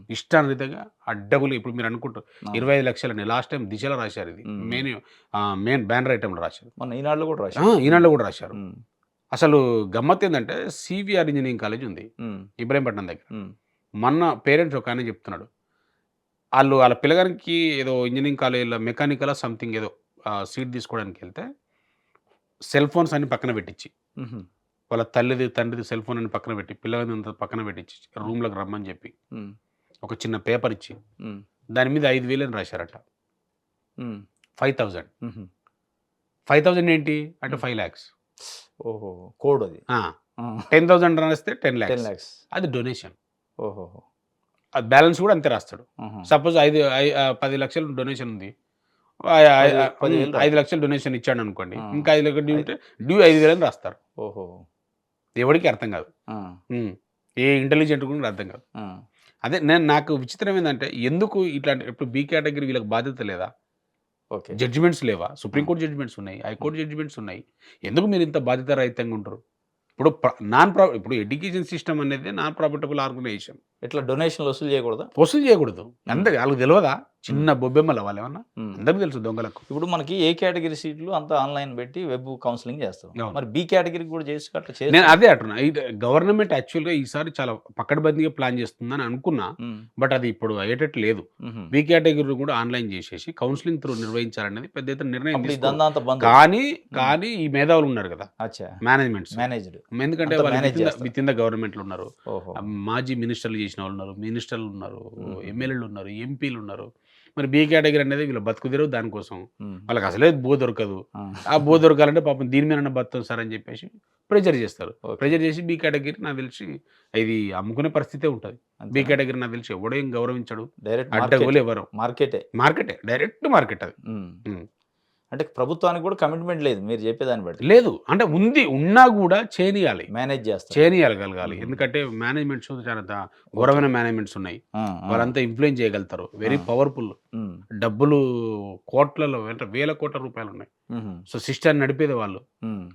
అడ్డగులు. ఇప్పుడు మీరు అనుకుంటారు 25 లక్షలని లాస్ట్ టైం దిశలో రాశారు, ఇది మెయిన్ బ్యానర్ ఐటెంలో రాశారు, మన ఈనాడులో కూడా రాశారు. ఈనాడులో కూడా రాశారు. ఉమ్, అసలు గమ్మత్ ఏంటంటే సివిఆర్ ఇంజనీరింగ్ కాలేజ్ ఉంది ఉమ్, ఇబ్రాహీంపట్నం దగ్గర. ఉమ్, మొన్న పేరెంట్స్ ఒక ఆయన చెప్తున్నాడు, వాళ్ళ పిల్లగానికి ఏదో ఇంజనీరింగ్ కాలేజీలో మెకానికల్ సంథింగ్ ఏదో సీట్ తీసుకోవడానికి వెళ్తే సెల్ ఫోన్స్ అన్ని పక్కన పెట్టించి, ఉమ్, వాళ్ళ తండ్రిది సెల్ ఫోన్ అని పక్కన పెట్టి, పిల్లలంతా పక్కన పెట్టించి రూమ్లోకి రమ్మని చెప్పి ఉమ్, ఒక చిన్న పేపర్ ఇచ్చి ఉమ్, దాని మీద 5,000 అని రాశారట. ఉమ్, 5,000 ఉమ్. 5,000 ఏంటి అంటే 5 lakhs. ఓహో, కోడ్ అది. 10,000 రాస్తే 10 10 lakhs, lakhs. అది డొనేషన్. ఓహో. అది బ్యాలెన్స్ కూడా అంతే రాస్తాడు. ఆహా. సపోజ్ 10 లక్షలు డొనేషన్ ఉంది, 10,000 5 లక్షలు డొనేషన్ ఇచ్చాడు అనుకోండి, ఆ. ఇంకా 5 లక్షలు డ్యూ ఉంటే డ్యూ 5,000 అని రాస్తారు. ఓహో. ఎవరికి అర్థం కాదు, ఆ, ఏ ఇంటెలిజెంట్ కూడా అర్థం కాదు. ఆ. అదే నాకు విచిత్రం ఏంటంటే ఎందుకు ఇట్లాంటి, ఇప్పుడు బి కేటగిరీ వీళ్ళకి బాధ్యత లేదా, ఓకే. జడ్జిమెంట్స్ లేవా, సుప్రీంకోర్టు జడ్జిమెంట్స్ ఉన్నాయి, హైకోర్టు జడ్జిమెంట్స్ ఉన్నాయి, ఎందుకు మీరు ఇంత బాధ్యత రహితంగా ఉంటారు? ఇప్పుడు ఇప్పుడు ఎడ్యుకేషన్ సిస్టమ్ అనేది నాన్ ప్రాఫిటబుల్ ఆర్గనైజేషన్, ఇట్లా డొనేషన్లు వసూలు చేయకూడదా? వసూలు చేయకూడదు. అందరికి వాళ్ళకి తెలియదా, చిన్న బొబ్బెమ్మల వాళ్ళు ఏమన్నా, ఉమ్. అందరికీ తెలుసు దొంగలకు. ఇప్పుడు మనకి ఏ కేటగిరీ సీట్లు అంతా ఆన్లైన్ పెట్టి వెబ్ కౌన్సిలింగ్ చేస్తాం, అవును. మరి బి కేటగిరీ కూడా చేసి అట్లా చేసి. నేను అదే అంటున్నా, గవర్నమెంట్ యాక్చువల్గా ఈసారి చాలా పకడ్బందీగా ప్లాన్ చేస్తుందని అనుకున్నా, బట్ అది ఇప్పుడు అయ్యేటట్టు లేదు. బి కేటగిరీ కూడా ఆన్లైన్ చేసేసి కౌన్సిలింగ్ త్రూ నిర్వహించాలనేది పెద్ద ఎత్తున నిర్ణయం తీసుకున్నారు. దందా అంతా బంద్. కానీ ఈ మేధావులు ఉన్నారు కదా, అచ్చా, మేనేజ్మెంట్స్, మేనేజ్డ్. ఎందుకంటే అంతా వాళ్ళు manage చేస్తారు. విత్ ఇన్ ద గవర్నమెంట్లు ఉన్నారు, ఓహో. మాజీ మినిస్టర్లు చేసిన వాళ్ళు ఉన్నారు, మినిస్టర్లు ఉన్నారు, ఎమ్మెల్యేలు ఉన్నారు, ఎంపీలు ఉన్నారు. మరి బి కేటగిరీ అనేది వీళ్ళ బతుకుదేరు, దానికోసం ఉమ్. వాళ్ళకి అసలే బో దొరకదు. ఆ. ఆ బో దొరకాలంటే పాపం దీని మీద బతాం సార్ అని చెప్పేసి ప్రెజర్ చేస్తారు. ఓకే. ప్రెజర్ చేసి బి కేటగిరీ నాకు తెలిసి ఇది అమ్ముకునే పరిస్థితే ఉంటుంది. అంతేనా? బి కేటగిరీ నాకు తెలిసి ఎవడేం గౌరవించడు, డైరెక్ట్ అడ్డగోలు ఎవరు, మార్కెటే. మార్కెటే, డైరెక్ట్ మార్కెట్ అది. ఉమ్. ఉమ్. అంటే ప్రభుత్వానికి కూడా కమిట్మెంట్ లేదు మీరు చెప్పేదాన్ని బట్టి. లేదు అంటే ఉన్నా కూడా చేయనియాలి, మేనేజ్ చేస్తారు. చేయనియాలగలగాలి. ఎందుకంటే మేనేజ్మెంట్స్ చాలా ఘోరమైన మేనేజ్మెంట్స్ ఉన్నాయి. వాళ్ళంతా ఇన్ఫ్లుయెన్స్ చేయగలుగుతారు, వెరీ పవర్ఫుల్. డబ్బులు కోట్లలో అంటే వేల కోట్ల రూపాయలు ఉన్నాయి. సో సిస్టాన్ని నడిపేది వాళ్ళు.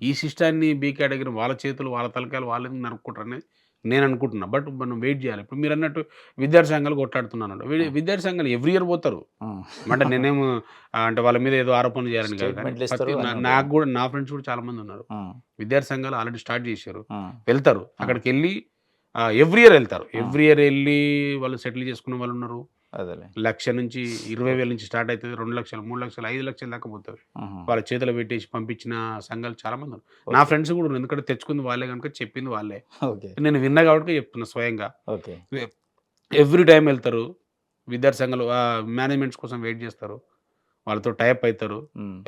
ఈ సిస్టాన్ని బీ కేటగిరీ వాళ్ళ చేతులు వాళ్ళ తలకాయలు వాళ్ళు ఎందుకు నరుక్కుంటారని నేను అనుకుంటున్నా. బట్ మనం వెయిట్ చేయాలి. ఇప్పుడు మీరు అన్నట్టు విద్యార్థి సంఘాలు కొట్లాడుతున్నాను. విద్యార్థి సంఘాలు ఎవ్రీ ఇయర్ పోతారు. అంటే నేనేమో అంటే వాళ్ళ మీద ఏదో ఆరోపణలు చేయాలని కాదు, Statementలు ఇస్తారు అని నాకు కూడా నా ఫ్రెండ్స్ కూడా చాలా మంది ఉన్నారు విద్యార్థి సంఘాలు ఆల్రెడీ స్టార్ట్ చేశారు. వెళ్తారు అక్కడికి వెళ్ళి ఎవ్రీ ఇయర్ వెళ్తారు. ఎవ్రీ ఇయర్ వెళ్ళి వాళ్ళు సెటిల్ చేసుకున్న వాళ్ళు ఉన్నారు. అదేలే. 1,00,000 నుంచి 20,000 నుంచి స్టార్ట్ అవుతుంది. 2 లక్షలు 3 లక్షలు 5 లక్షలు దాకా పోతుంది. వాళ్ళ చేతిలో పెట్టేసి పంపించిన సంఘాలు చాలా మంది ఉన్నారు. నా ఫ్రెండ్స్ కూడా ఉన్నారు. ఎందుకంటే తెచ్చుకుంది వాళ్ళే కనుక చెప్పింది వాళ్ళే. ఓకే. నేను విన్నా కాబట్టి చెప్తున్నా స్వయంగా. ఓకే. ఎవ్రీ టైం వెళ్తారు విద్యార్థి సంఘాలు. మేనేజ్మెంట్స్ కోసం వెయిట్ చేస్తారు, వాళ్ళతో టైప్ అవుతారు.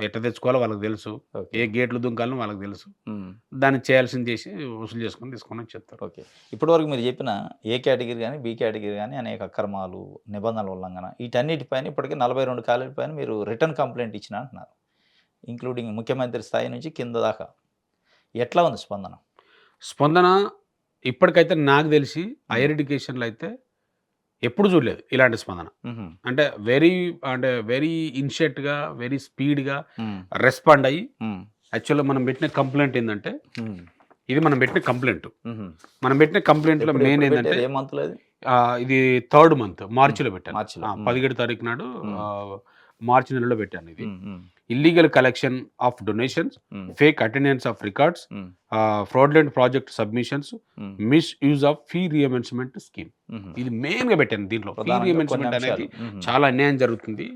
ఎట్లా తెచ్చుకోవాలో వాళ్ళకి తెలుసు, ఏ గేట్లు దుంకాలో వాళ్ళకి తెలుసు. దాన్ని చేయాల్సింది చేసి వసూలు చేసుకొని తీసుకొని చెప్తారు. ఓకే. ఇప్పటివరకు మీరు చెప్పిన ఏ కేటగిరీ కానీ బి కేటగిరీ కానీ అనేక అక్రమాలు, నిబంధనల ఉల్లంఘన వీటన్నిటిపైన ఇప్పటికీ 42 కాలేజీల పైన మీరు రిటర్న్ కంప్లైంట్ ఇచ్చిన అంటున్నారు, ఇంక్లూడింగ్ ముఖ్యమంత్రి స్థాయి నుంచి కింద దాకా. ఎట్లా ఉంది స్పందన? స్పందన ఇప్పటికైతే నాకు తెలిసి హైయర్ ఎడ్యుకేషన్లో అయితే ఎప్పుడు చూడలేదు ఇలాంటి స్పందన. అంటే వెరీ ఇనిషియేట్గా వెరీ స్పీడ్గా రెస్పాండ్ అయ్యి యాక్చువల్గా మనం పెట్టిన కంప్లైంట్ ఏంటంటే ఇది మనం పెట్టిన కంప్లైంట్లో మెయిన్ ఏంటంటే ఏ మంత్లో అది? ఇది 3rd month మార్చిలో పెట్టాను. 17వ తారీఖు నాడు మార్చి నెలలో పెట్టాను. ఇది illegal collection of donations, fake attendance of records, fraudulent project submissions, miss use of fee reimbursement scheme. ఇది మెయిన్ గా పెట్టాను. దీంట్లో ఫీ రియంబర్స్మెంట్ అనేది చాలా అన్యాయం జరుగుతుంది.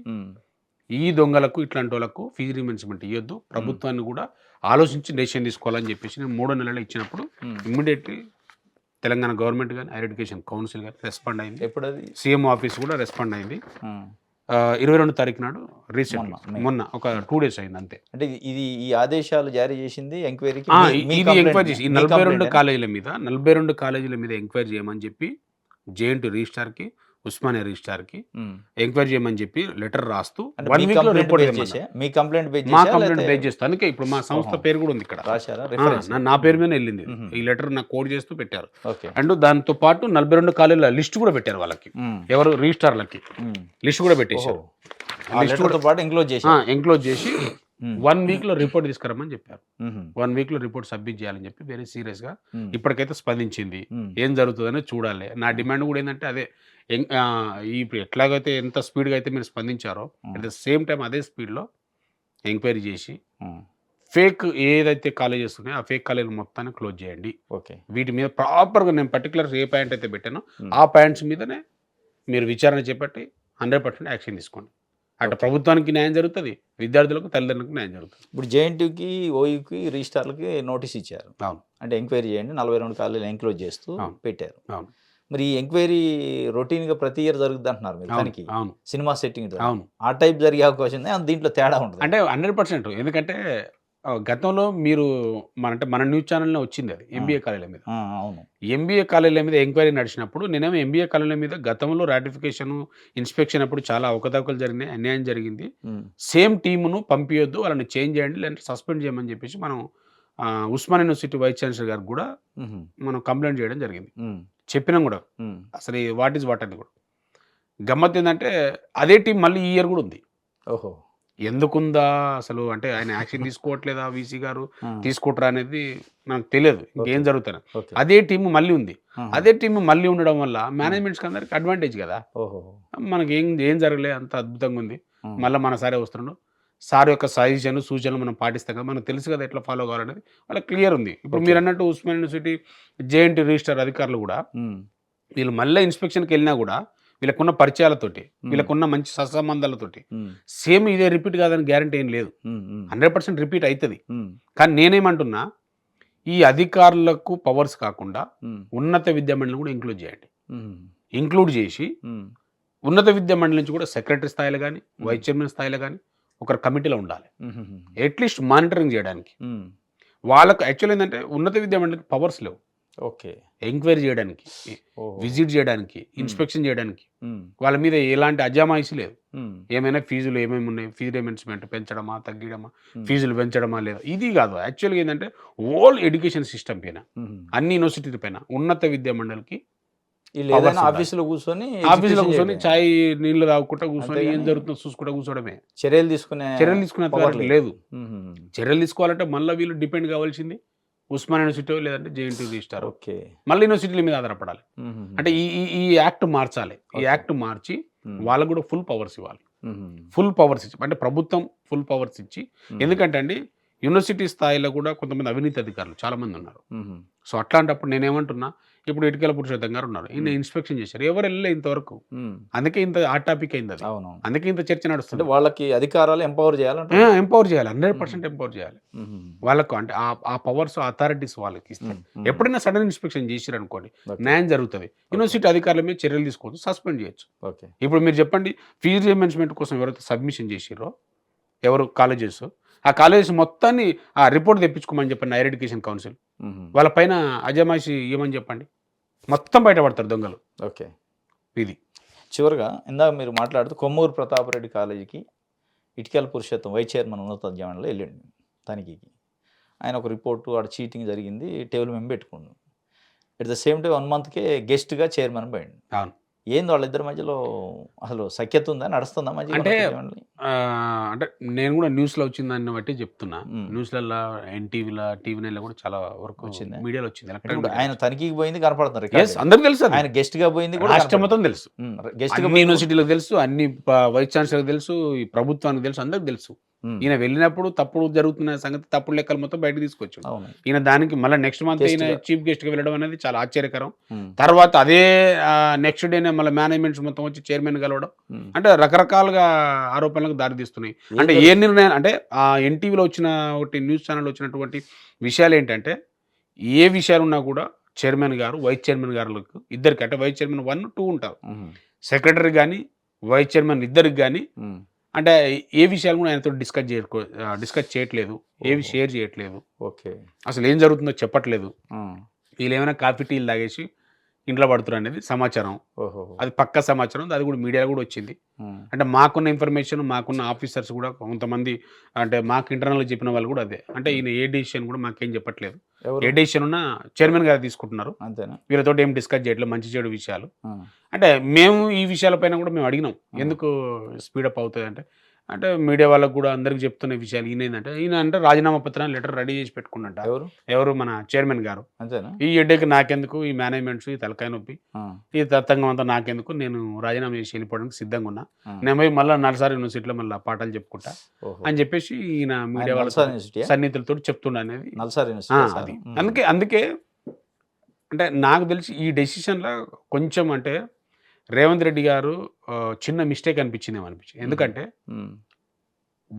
ఈ దొంగలకు ఇట్లాంటి వాళ్ళకు ఫీ రియంబర్స్మెంట్ ఇవ్వద్దు, ప్రభుత్వాన్ని కూడా ఆలోచించి డెసిషన్ తీసుకోవాలని చెప్పేసి నేను 3 నెలలు ఇచ్చినప్పుడు ఇమ్మీడియట్లీ తెలంగాణ గవర్నమెంట్ కానీ హైయర్ ఎడ్యుకేషన్ కౌన్సిల్ కానీ రెస్పాండ్ అయింది. ఎప్పుడు అది? సీఎం ఆఫీస్ కూడా రెస్పాండ్ అయింది. 22 తారీఖు నాడు రీసెంట్ మొన్న ఒక 2 days అయింది అంతే. అంటే ఇది ఈ ఆదేశాలు జారీ చేసింది ఎంక్వైరీకి. ఇది ఎంక్వైరీ చేసి 42 కాలేజీల మీద ఎంక్వైరీ చేయమని చెప్పి జేఎన్టీ రిజిస్ట్రార్కి, ఉస్మానియా రిజిస్ట్రార్కి ఎంక్వైరీ చేయమని చెప్పి లెటర్ రాస్తూ 1 week లో రిపోర్ట్ మీ కంప్లైంట్ బేస్ చేస్తా. అందుకే ఇప్పుడు మా సంస్థ పేరు కూడా ఉంది ఇక్కడ, నా పేరు మీద వెళ్ళింది. ఈ లెటర్ నాకు కోడ్ చేస్తూ పెట్టారు. అండ్ దాంతో పాటు 42 కాలేజీల లిస్ట్ కూడా పెట్టారు వాళ్ళకి, ఎవరు రిజిస్ట్రార్లకి లిస్ట్ కూడా పెట్టేశారు. ఎంక్లోజ్ చేసి 1 week లో రిపోర్ట్ తీసుకురమ్మని చెప్పారు. 1 week లో రిపోర్ట్ సబ్మిట్ చేయాలని చెప్పి వెరీ సీరియస్ గా ఇప్పటికైతే స్పందించింది. ఏం జరుగుతుందని చూడాలి. నా డిమాండ్ కూడా ఏంటంటే అదే, ఇప్పుడు ఎట్లాగైతే ఎంత స్పీడ్గా అయితే మీరు స్పందించారో అట్ ద సేమ్ టైం అదే స్పీడ్లో ఎంక్వైరీ చేసి ఫేక్ ఏదైతే కాలేజెస్ ఉన్నాయో ఆ ఫేక్ కాలేజీలు మొత్తాన్ని క్లోజ్ చేయండి. ఓకే. వీటి మీద ప్రాపర్గా నేను పర్టికులర్ ఏ పాయింట్ అయితే పెట్టానో ఆ పాయింట్స్ మీదనే మీరు విచారణ చేపట్టి 100% యాక్షన్ తీసుకోండి. అటు ప్రభుత్వానికి న్యాయం జరుగుతుంది, విద్యార్థులకు తల్లిదండ్రులకు న్యాయం జరుగుతుంది. ఇప్పుడు జేఎన్టీకి, ఓయూకి, రిజిస్ట్రార్లకి నోటీస్ ఇచ్చారు. అవును. అంటే ఎంక్వైరీ చేయండి, 42 కాలేజీలు ఎంక్లోజ్ చేస్తూ పెట్టారు. అవును. మరి ఈ ఎంక్వైరీ రొటీన్గా ప్రతి ఇయర్ జరుగుద్ది అంటున్నారు మీరు. దానికి అవును సినిమా సెట్టింగ్ అవును ఆ టైప్ జరిగే అవకాశం ఉంది. దీంట్లో తేడా ఉంటుంది అంటే 100%. ఎందుకంటే గతంలో మీరు మన న్యూస్ ఛానల్లో వచ్చింది అది ఎంబీఏ కాలేజీల మీద. అవును. ఎంబీఏ కాలేజీల మీద ఎంక్వైరీ నడిచినప్పుడు నేనేమో ఎంబీఏ కాలేజీల మీద గతంలో రాటిఫికేషన్, ఇన్స్పెక్షన్ అప్పుడు చాలా అవకతవకలు జరిగినాయి, అన్యాయం జరిగింది. సేమ్ టీమును పంపించొద్దు, వాళ్ళని చేంజ్ చేయండి లేదంటే సస్పెండ్ చేయమని చెప్పేసి మనం ఉస్మానియా యూనివర్సిటీ వైస్ ఛాన్సలర్ గారికి కూడా మనం కంప్లైంట్ చేయడం జరిగింది. చెప్పినాం కూడా అసలు వాట్ ఈజ్ వాట్ అని కూడా. గమ్మత్ ఏంటంటే అదే టీం మళ్ళీ ఈ ఇయర్ కూడా ఉంది. ఓహో. ఎందుకుందా అసలు, అంటే ఆయన యాక్షన్ తీసుకోవట్లేదా, వీసీ గారు తీసుకుంటారా అనేది మనకు తెలియదు. ఇంకేం జరుగుతుంది. అదే టీము మళ్ళీ ఉంది. అదే టీము మళ్ళీ ఉండడం వల్ల మేనేజ్మెంట్స్కి అందరికి అడ్వాంటేజ్ కదా. మనకి ఏం జరగలే, అంత అద్భుతంగా ఉంది, మళ్ళీ మన సారే వస్తున్నాడు, సార్ యొక్క సజెషన్ సూచనలు మనం పాటిస్తాం కదా, మనకు తెలుసు కదా ఎట్లా ఫాలో కావాలనేది వాళ్ళకి క్లియర్ ఉంది. ఇప్పుడు మీరు అన్నట్టు ఉస్మానియా యూనివర్సిటీ జేఎన్టీ రిజిస్టర్ అధికారులు కూడా వీళ్ళు మళ్ళీ ఇన్స్పెక్షన్కి వెళ్ళినా కూడా వీళ్ళకున్న పరిచయాలతోటి, వీళ్ళకున్న మంచి సత్సంబంధాలతోటి సేమ్ ఇదే రిపీట్ కాదని గ్యారంటీ ఏం లేదు. 100% రిపీట్ అవుతుంది. కానీ నేనేమంటున్నా, ఈ అధికారులకు పవర్స్ కాకుండా ఉన్నత విద్యా మండలిని కూడా ఇంక్లూడ్ చేయండి. ఇంక్లూడ్ చేసి ఉన్నత విద్యా మండలి నుంచి కూడా సెక్రటరీ స్థాయిలో కానీ, వైస్ చైర్మన్ స్థాయిలో కానీ ఒకరు కమిటీలో ఉండాలి, అట్లీస్ట్ మానిటరింగ్ చేయడానికి. వాళ్ళకు యాక్చువల్ ఏంటంటే ఉన్నత విద్యా మండలికి పవర్స్ లేవు. ఓకే. ఎంక్వైరీ చేయడానికి, ఓహో! విజిట్ చేయడానికి, ఇన్స్పెక్షన్ చేయడానికి. హ్మ్. వాళ్ళ మీద ఎలాంటి అజమాయిషీ లేదు. హ్మ్. ఏమైనా ఫీజులు ఏమేమి ఉన్నాయి, ఫీజు రిమెంబర్స్మెంట్ పెంచడమా, తగ్గియడమా, హ్మ్. ఫీజులు పెంచడమా లేదా, ఇది కాదు. యాక్చువల్గా ఏంటంటే హోల్ ఎడ్యుకేషన్ సిస్టమ్ పైన, హుహు. అన్ని యూనివర్సిటీల పైన, ఉన్నత విద్యా మండలికి ఈళ్ళు పవర్స్ ఏదైనా ఉండాలి. ఆఫీస్‌లో కూర్చొని ఆఫీస్‌లో ఎగ్జిక్యూషన్ కూర్చొని చేయడమే. చాయ్ నీళ్లు తాగుకుంటా కూర్చొని ఏం అంతేగాని జరుగుతుందో చూసుకుంటా కూర్చోవడమే. చర్యలు తీసుకునే చర్యలు తీసుకునే పవర్ అధికారం లేదు. లేదు. హుహుహు. చర్యలు తీసుకోవాలంటే మళ్ళీ వీళ్ళు డిపెండ్ కావాల్సింది ఉస్మానియా యూనివర్సిటీ లేదంటే జేఎన్‌టీయూ రిజిస్ట్రారో, ఓకే. మళ్ళీ యూనివర్సిటీల మీద ఆధారపడాలి. హుహుహు. అంటే ఈ ఈ ఈ యాక్ట్ మార్చాలి. ఈ ఓకే. యాక్ట్ మార్చి హ్మ్. వాళ్ళకు కూడా ఫుల్ పవర్స్ ఇవ్వాలి. హుహు. ఫుల్ పవర్స్ ఇచ్చి, అంటే ప్రభుత్వం ఫుల్ పవర్స్ ఇచ్చి, హ్మ్. ఎందుకంటే అండి యూనివర్సిటీ స్థాయిలో కూడా కొంతమంది అవినీతి అధికారులు చాలామంది ఉన్నారు. హుహు. సో అట్లాంటప్పుడు నేనేమంటున్నా, ఇప్పుడు ఇటికల పురుషోత్తం గారు ఉన్నారు. ఈయన హ్మ్. ఇన్స్పెక్షన్ చేశారు. ఎవరు ఎళ్ళలే ఇంతవరకు. హ్మ్. అందుకే ఇంత హాట్ టాపిక్ అయింది అది. అవునవును. అందుకే ఇంత చర్చ అంటే నడుస్తుంది. వాళ్ళకి అధికారాలు ఎంపవర్ చేయాలంటున్నారు. ఎంపవర్ చేయాలి. హుహు. 100% ఎంపవర్ చేయాలి. హుహు. వాళ్ళకు అంటే ఆ పవర్స్, అథారిటీస్ వాళ్ళకి ఇస్తే, హ్మ్. హ్మ్. ఎప్పుడైనా సడన్ ఇన్స్పెక్షన్ చేసిరనుకోండి, ఓకే. న్యాయం జరుగుతది. ఓకే. యూనివర్సిటీ అధికారుల మీద చర్యలు తీసుకోవచ్చు, సస్పెండ్ చేయొచ్చు. ఓకే. ఇప్పుడు మీరు చెప్పండి, ఫీజు రీయింబర్స్‌మెంట్ కోసం ఎవరైతే సబ్మిషన్ చేసిర్రో, ఎవరు కాలేజెస్, ఆ కాలేజెస్ మొత్తాన్ని ఆ రిపోర్ట్ తెప్పించుకోమని చెప్పండి హైయర్ ఎడ్యుకేషన్ కౌన్సిల్. హుహు. వాళ్ళ పైన అజమాయిషీ ఇయ్యమని చెప్పండి. మొత్తం బయటపడతారు దొంగలు. ఓకే. ఇది. చివరగా ఇందాక మీరు మాట్లాడుతూ కొమ్మూరు ప్రతాపరెడ్డి కాలేజీకి ఇటికల పురుషోత్తం వైస్ చైర్మన్ ఉన్నతాధ్యాయంలో వెళ్ళిండు తనిఖీకి. ఆయన ఒక రిపోర్టు ఆడ చీటింగ్ జరిగింది టేబుల్ మేము పెట్టుకుండు. ఎట్ ద సేమ్ టైం 1 మంత్‌కే గెస్ట్‌గా చైర్మన్ పోయిండు. అవును. ఏంది వాళ్ళిద్దరి మధ్యలో అసలు సఖ్యత ఉందా? నడుస్తుందా మంచిగా అంటే ఉన్నతాధ్యాయులు? అంటే నేను కూడా న్యూస్‌లో వచ్చిన దాన్ని బట్టి చెప్తున్నా. హ్మ్. న్యూస్‌లల్లా, ఎన్‌టీవీలో, టీవీ నైన్‌లో కూడా చాలా వరకు వచ్చిందా? మీడియాలో వచ్చింది. అంటే ఎలక్ట్రానిక్ ఇప్పుడు మీడియాలో ఆయన వచ్చింది. తనిఖీకి పోయింది కనపడుతుంది యెస్, రికార్డ్. అందరికి తెలుసు అది. ఆయన గెస్ట్‌గా పోయింది కూడా రాష్ట్రం కనపడింది. మొత్తం తెలుసు. గెస్ట్‌గా అన్ని పోయింది కూడా యూనివర్సిటీలకు తెలుసు, అన్ని వైస్ ఛాన్సలర్‌కి తెలుసు, ఈ ప్రభుత్వానికి తెలుసు, అందరికి తెలుసు. హ్మ్. ఈయన వెళ్ళినప్పుడు తప్పుడు జరుగుతున్న సంగతి, తప్పుడు లెక్కలు మొత్తం బయటకు తీసుకొచ్చాడు. అవును. ఈయన దానికి మళ్ళా నెక్స్ట్ మంత్ ఈయన గెస్ట్‌గా. చీఫ్ గెస్ట్‌గా వెళ్ళడం అనేది చాలా ఆశ్చర్యకరం. హ్మ్. తర్వాత అదే నెక్స్ట్ డేనే మళ్ళా మేనేజ్మెంట్స్ మొత్తం వచ్చి చైర్మన్ కలవడం. హ్మ్. అంటే రకరకాలుగా ఆరోపణలకు దారితీస్తున్నాయి. ఏం అంటే ఏ జరుగుతుంది? నిర్ణయాలు అంటే ఎన్‌టీవీలో వచ్చిన ఒకటి న్యూస్ ఛానెల్‌లో వచ్చినటువంటి విషయాలేంటంటే, ఏ విషయాలున్నా కూడా చైర్మన్ గారు, వైస్ చైర్మన్ గారులకు ఇద్దరికి, అంటే వైస్ చైర్మన్ 1, 2 ఉంటారు. హుహు. సెక్రటరీ గాని, వైస్ చైర్మన్ ఇద్దరికి గాని, హ్మ్. అంటే ఏ విషయాలు కూడా ఆయనతో డిస్కస్ చేయట్లేదు. ఏవి ఓహో! షేర్ చేయట్లేదు. ఓకే. అసలు ఏం జరుగుతుందో చెప్పట్లేదు. ఆ! వీళ్ళేమైనా కాఫీ, టీలు తాగేసి ఇంట్లో పడుతుర్రనేది సమాచారం. ఓహోహో! అది పక్కా సమాచారం. అది కూడా మీడియాలో కూడా వచ్చింది. హ్మ్. అంటే మాకున్న ఇన్ఫర్మేషన్, మాకున్న ఆఫీసర్స్ కూడా కొంతమంది, అంటే మాకు ఇంటర్నల్‌గా చెప్పిన వాళ్ళు కూడా అదే. అంటే హ్మ్. ఈయన ఏ డెసిషన్ కూడా మాకేం చెప్పట్లేదు. ఎవరు? ఏ డెసిషన్ ఉన్నా చైర్మన్ గారు తీసుకుంటున్నారు. అంతేనా? వీళ్ళతోటి ఏం డిస్కస్ చేయట్లేదు మంచి చెడు విషయాలు. ఆ! అంటే మేము ఈ విషయాలపైన కూడా మేము అడిగినాం. ఆ! ఎందుకు స్పీడప్ అవుతదంటే, అంటే మీడియా వాళ్ళకి కూడా అందరికి చెప్తున్న విషయాలు ఈయనేందంటే, ఈయన అంటే రాజీనామా పత్రాన్ని లెటర్ రెడీ చేసి పెట్టుకున్నంట. ఎవరు? ఎవరు? మన చైర్మన్ గారు. అంతేనా? ఈ హెడేక్ నాకెందుకు, ఈ మేనేజ్మెంట్స్, ఈ తలకాయ నొప్పి, ఆ! ఈ తతంగం అంతా నాకెందుకు, నేను రాజీనామా చేసి వెళ్ళిపోవడానికి సిద్ధంగా ఉన్నా. ఆ! నేను పోయి మళ్ళా నర్సారి యూనివర్సిటీలో మళ్ళా పాఠాలు చెప్పుకుంటా ఓహో! అని చెప్పేసి ఈయన ఆయన మీడియా నల్సార్ వాళ్ళతోటి, యూనివర్సిటీయా? సన్నిహితులతోటి చెప్తుండనేది. నల్సార్ యూనివర్సిటీయా అది. సారు? హుహు. అందుకే అంటే నాకు తెలిసి ఈ డెసిషన్‌లో కొంచెం అంటే రేవంత్ రెడ్డి గారు చిన్న మిస్టేక్ అనిపించిందేమో అనిపించింది. హుహు. ఎందుకంటే హ్మ్.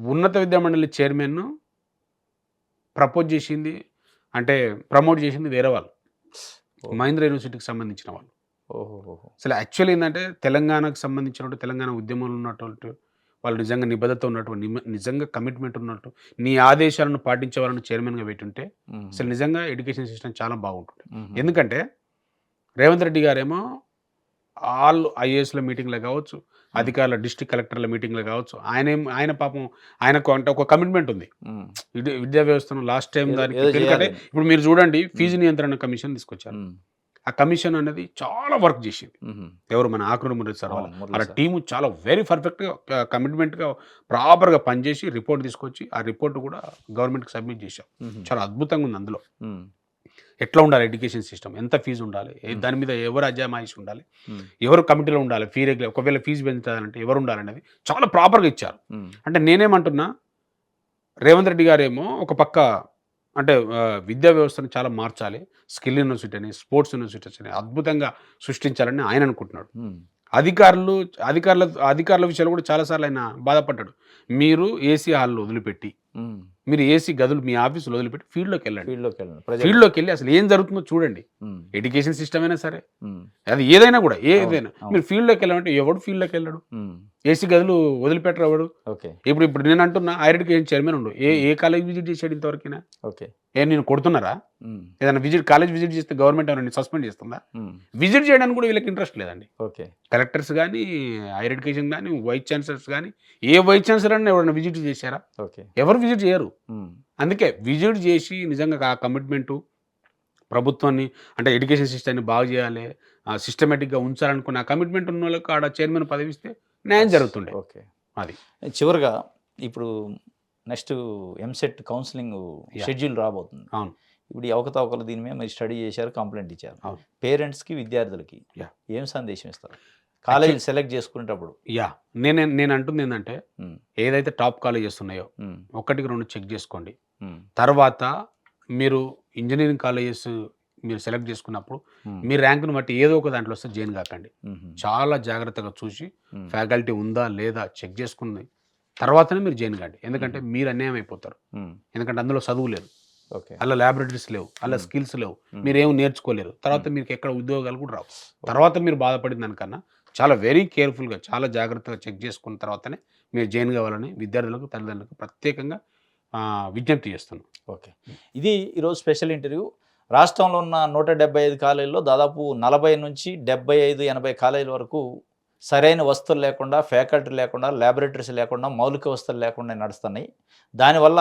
ఉన్నత విద్యా మండలి చైర్మన్‌ను ప్రపోజ్ చేసింది, అంటే ప్రమోట్ చేసింది వేరే వాళ్ళు. ఓహో! మహేంద్ర యూనివర్సిటీకి సంబంధించిన వాళ్ళు. ఓహోహోహో! అసలు యాక్చువల్లీ ఏందంటే తెలంగాణకు సంబంధించినట్టు, తెలంగాణ ఉద్యమంలో ఉన్నటువంటి వాళ్ళు, నిజంగా నిబద్ధత ఉన్నట్టు, నిజంగా కమిట్మెంట్ ఉన్నట్టు, నీ ఆదేశాలను పాటించే వాళ్ళని చైర్మన్‌గా పెట్టుంటే హుహు. అసలు నిజంగా ఎడ్యుకేషన్ సిస్టమ్ చాలా బాగుంటుండే. హుహు. ఎందుకంటే రేవంత్ రెడ్డి గారేమో ఆల్ ఐఏఎస్‌ల మీటింగ్‌లో కావచ్చు, హ్మ్. అధికారుల డిస్ట్రిక్ట్ కలెక్టర్ల మీటింగ్‌లో కావచ్చు, ఆయన పాపం ఆయనకు అంటే ఒక కమిట్మెంట్ ఉంది. హ్మ్. విద్యా వ్యవస్థను లాస్ట్ టైమ్ ఏదో దానికి ఏదో ఎందుకంటే చేయాలని. ఇప్పుడు మీరు చూడండి, హ్మ్. ఫీజు నియంత్రణ కమిషన్ తీసుకొచ్చారు. హ్మ్. ఆ కమిషన్ అనేది చాలా వర్క్ చేసింది. హుహు. ఎవరు? మన ఆకునూరి మురళి సార్ అవును. మురళి వాళ్ళ సార్. టీము చాలా వెరీ పర్ఫెక్ట్‌గా కమిట్మెంట్‌గా ప్రాపర్‌గా పనిచేసి రిపోర్ట్ తీసుకొచ్చి, ఆ రిపోర్ట్ కూడా గవర్నమెంట్‌కి సబ్మిట్ చేశాం. హుహు. చాలా అద్భుతంగా ఉంది అందులో. హ్మ్. ఎట్లా ఉండాలి ఎడ్యుకేషన్ సిస్టమ్? ఎంత ఫీజు ఉండాలి? హ్మ్. దాని మీద ఎవరు అజమాయిషి ఉండాలి? హ్మ్. ఎవరు కమిటీలో ఉండాలి? ఒకవేళ ఫీజు పెంచాలంటే ఎవరు ఉండాలనేది చాలా ప్రాపర్‌గా ఇచ్చారు. హ్మ్. అంటే నేనేమంటున్నా, రేవంత్ రెడ్డి గారేమో ఒక పక్క అంటే విద్యా వ్యవస్థను చాలా మార్చాలి. స్కిల్ యూనివర్సిటీ అని, స్పోర్ట్స్ యూనివర్సిటీస్ అని అద్భుతంగా సృష్టించాలని ఆయన అనుకుంటున్నాడు. హ్మ్. అధికారులు అధికారుల అధికారుల విషయాలు కూడా చాలా సార్లు ఆయన బాధపడ్డాడు. మీరు ఏసీ హాల్‌లు వదిలిపెట్టి, హ్మ్. మీరు ఏసీ గదులు మీ ఆఫీసులో వదిలిపెట్టి ఫీల్డ్లోకి వెళ్ళండి. ఫీల్డ్లోకి వెళ్ళండి ప్రజలు. ఫీల్డ్లోకి వెళ్ళి అసలు ఏం జరుగుతుందో చూడండి. ఉమ్, ఎడ్యుకేషన్ సిస్టమ్ అయినా సరే, ఉమ్, అది ఏదైనా కూడా ఏదైనా అవును. మీరు ఫీల్డ్లోకి వెళ్ళమంటే ఎవడు ఫీల్డ్లోకి వెళ్ళడు? ఉమ్, ఏసీ గదులు వదిలిపెట్టరు ఎవడు? ఓకే ఇప్పుడు నేను అంటున్నా హైయర్ ఎడ్యుకేషన్ చైర్మన్ ఉండు, ఏ కాలేజ్ విజిట్ చేశాడు ఇంతవరకైనా? ఓకే నేను కొడుతున్నారా? ఉమ్, ఏదైనా కాలేజ్ విజిట్ చేస్తే గవర్నమెంట్ ఏమైనా సస్పెండ్ చేస్తుందా? ఉమ్, విజిట్ చేయడానికి కూడా వీళ్ళకి ఇంట్రెస్ట్ లేదండి. ఓకే కలెక్టర్స్ కానీ, హైయర్ ఎడ్యుకేషన్ కానీ, వైస్ ఛాన్సలర్స్ కానీ, ఏ వైస్ ఛాన్సలర్ అని ఎవరైనా విజిట్ చేశారా? ఓకే ఎవరు విజిట్ చేయరు. ఉమ్, అందుకే విజిట్ చేసి నిజంగా ఆ కమిట్మెంటు ప్రభుత్వాన్ని అంటే ఎడ్యుకేషన్ సిస్టమ్ని బాగు చేయాలి, సిస్టమేటిక్గా ఉంచాలనుకున్న ఆ కమిట్మెంట్ ఉన్న వాళ్ళకి ఆడ చైర్మన్ పదవి ఇస్తే న్యాయం జరుగుతుండే. ఓకే అది చివరిగా ఇప్పుడు next EAMCET counselling Yeah. Schedule రాబోతుంది. అవును. ఇప్పుడు ఈ అవకతవకలు దీని మీద మీరు స్టడీ చేశారు, కంప్లైంట్ ఇచ్చారు. అవును. పేరెంట్స్కి విద్యార్థులకి Yeah. ఏం సందేశం ఇస్తారు కాలేజీలు సెలెక్ట్ చేసుకునేటప్పుడు? యా నేను అంటుంది ఏంటంటే ఉమ్, ఏదైతే టాప్ కాలేజెస్ ఉన్నాయో ఉమ్, 1-2 చెక్ చేసుకోండి. ఉమ్, తర్వాత మీరు ఇంజనీరింగ్ కాలేజెస్ మీరు సెలెక్ట్ చేసుకున్నప్పుడు ఉమ్, మీ ర్యాంకును బట్టి ఏదో ఒక దాంట్లో వస్తే జాయిన్ కాకండి. ఉమ్, చాలా జాగ్రత్తగా చూసి ఉమ్, ఫ్యాకల్టీ ఉందా లేదా చెక్ చేసుకుని తర్వాతనే మీరు జాయిన్ కాండి. ఎందుకంటే మీరు అన్యాయం అయిపోతారు. ఉమ్, ఎందుకంటే అందులో చదువు లేదు, ఓకే అలా ల్యాబొరేటరీస్ లేవు, అలా స్కిల్స్ లేవు, మీరు ఏం నేర్చుకోలేరు. తర్వాత మీకు ఎక్కడ ఉద్యోగాలు కూడా రావు. తర్వాత మీరు బాధపడిన దానికన్నా చాలా వెరీ కేర్ఫుల్గా చాలా జాగ్రత్తగా చెక్ చేసుకున్న తర్వాతనే మీరు జాయిన్ కావాలని విద్యార్థులకు తల్లిదండ్రులకు ప్రత్యేకంగా విజ్ఞప్తి చేస్తున్నాను. ఓకే ఇది ఈరోజు స్పెషల్ ఇంటర్వ్యూ. రాష్ట్రంలో ఉన్న 175 కాలేజీల్లో దాదాపు 40 నుంచి 75-80 కాలేజీల వరకు సరైన వస్తువులు లేకుండా, ఫ్యాకల్టీ లేకుండా, ల్యాబొరేటరీస్ లేకుండా, మౌలిక వస్తువులు లేకుండా నడుస్తున్నాయి. దానివల్ల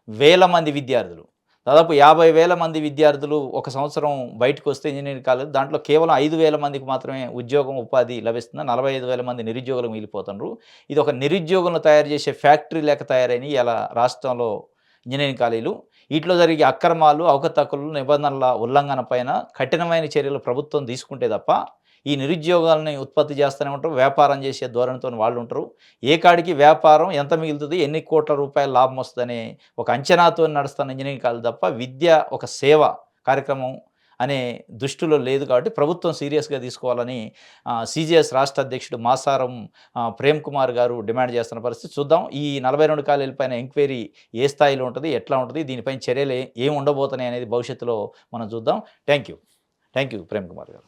వేల మంది విద్యార్థులు, దాదాపు 50,000 మంది విద్యార్థులు ఒక సంవత్సరం బయటకు వస్తే ఇంజనీరింగ్ కాలేజ్, దాంట్లో కేవలం 5,000 మందికి మాత్రమే ఉద్యోగం ఉపాధి లభిస్తుంది. 45,000 మంది నిరుద్యోగులు మిగిలిపోతున్నారు. ఇది ఒక నిరుద్యోగులను తయారు చేసే ఫ్యాక్టరీ లెక్క తయారైన ఇలా రాష్ట్రంలో ఇంజనీరింగ్ కాలేజీలు. వీటిలో జరిగే అక్రమాలు, అవకతవకలు, నిబంధనల ఉల్లంఘన పైన కఠినమైన చర్యలు ప్రభుత్వం తీసుకుంటే తప్ప ఈ నిరుద్యోగాలని ఉత్పత్తి చేస్తూనే ఉంటారు. వ్యాపారం చేసే ధోరణితో వాళ్ళు ఉంటారు. ఏ కాడికి వ్యాపారం ఎంత మిగులుతుంది, ఎన్ని కోట్ల రూపాయల లాభం వస్తుందనే ఒక అంచనాతో నడుస్తున్న ఇంజనీరింగ్ కాలేజ్ తప్ప విద్య ఒక సేవ కార్యక్రమం అనే దృష్టిలో లేదు. కాబట్టి ప్రభుత్వం సీరియస్గా తీసుకోవాలని సిజిఎస్ రాష్ట్ర అధ్యక్షుడు మాసారం ప్రేమ్ కుమార్ గారు డిమాండ్ చేస్తున్న పరిస్థితి. చూద్దాం ఈ 42 కాలేజీల పైన ఎంక్వైరీ ఏ స్థాయిలో ఉంటుంది, ఎట్లా ఉంటుంది, దీనిపైన చర్యలు ఏమి ఉండబోతున్నాయి అనేది భవిష్యత్తులో మనం చూద్దాం. థ్యాంక్ యూ ప్రేమ్ కుమార్ గారు.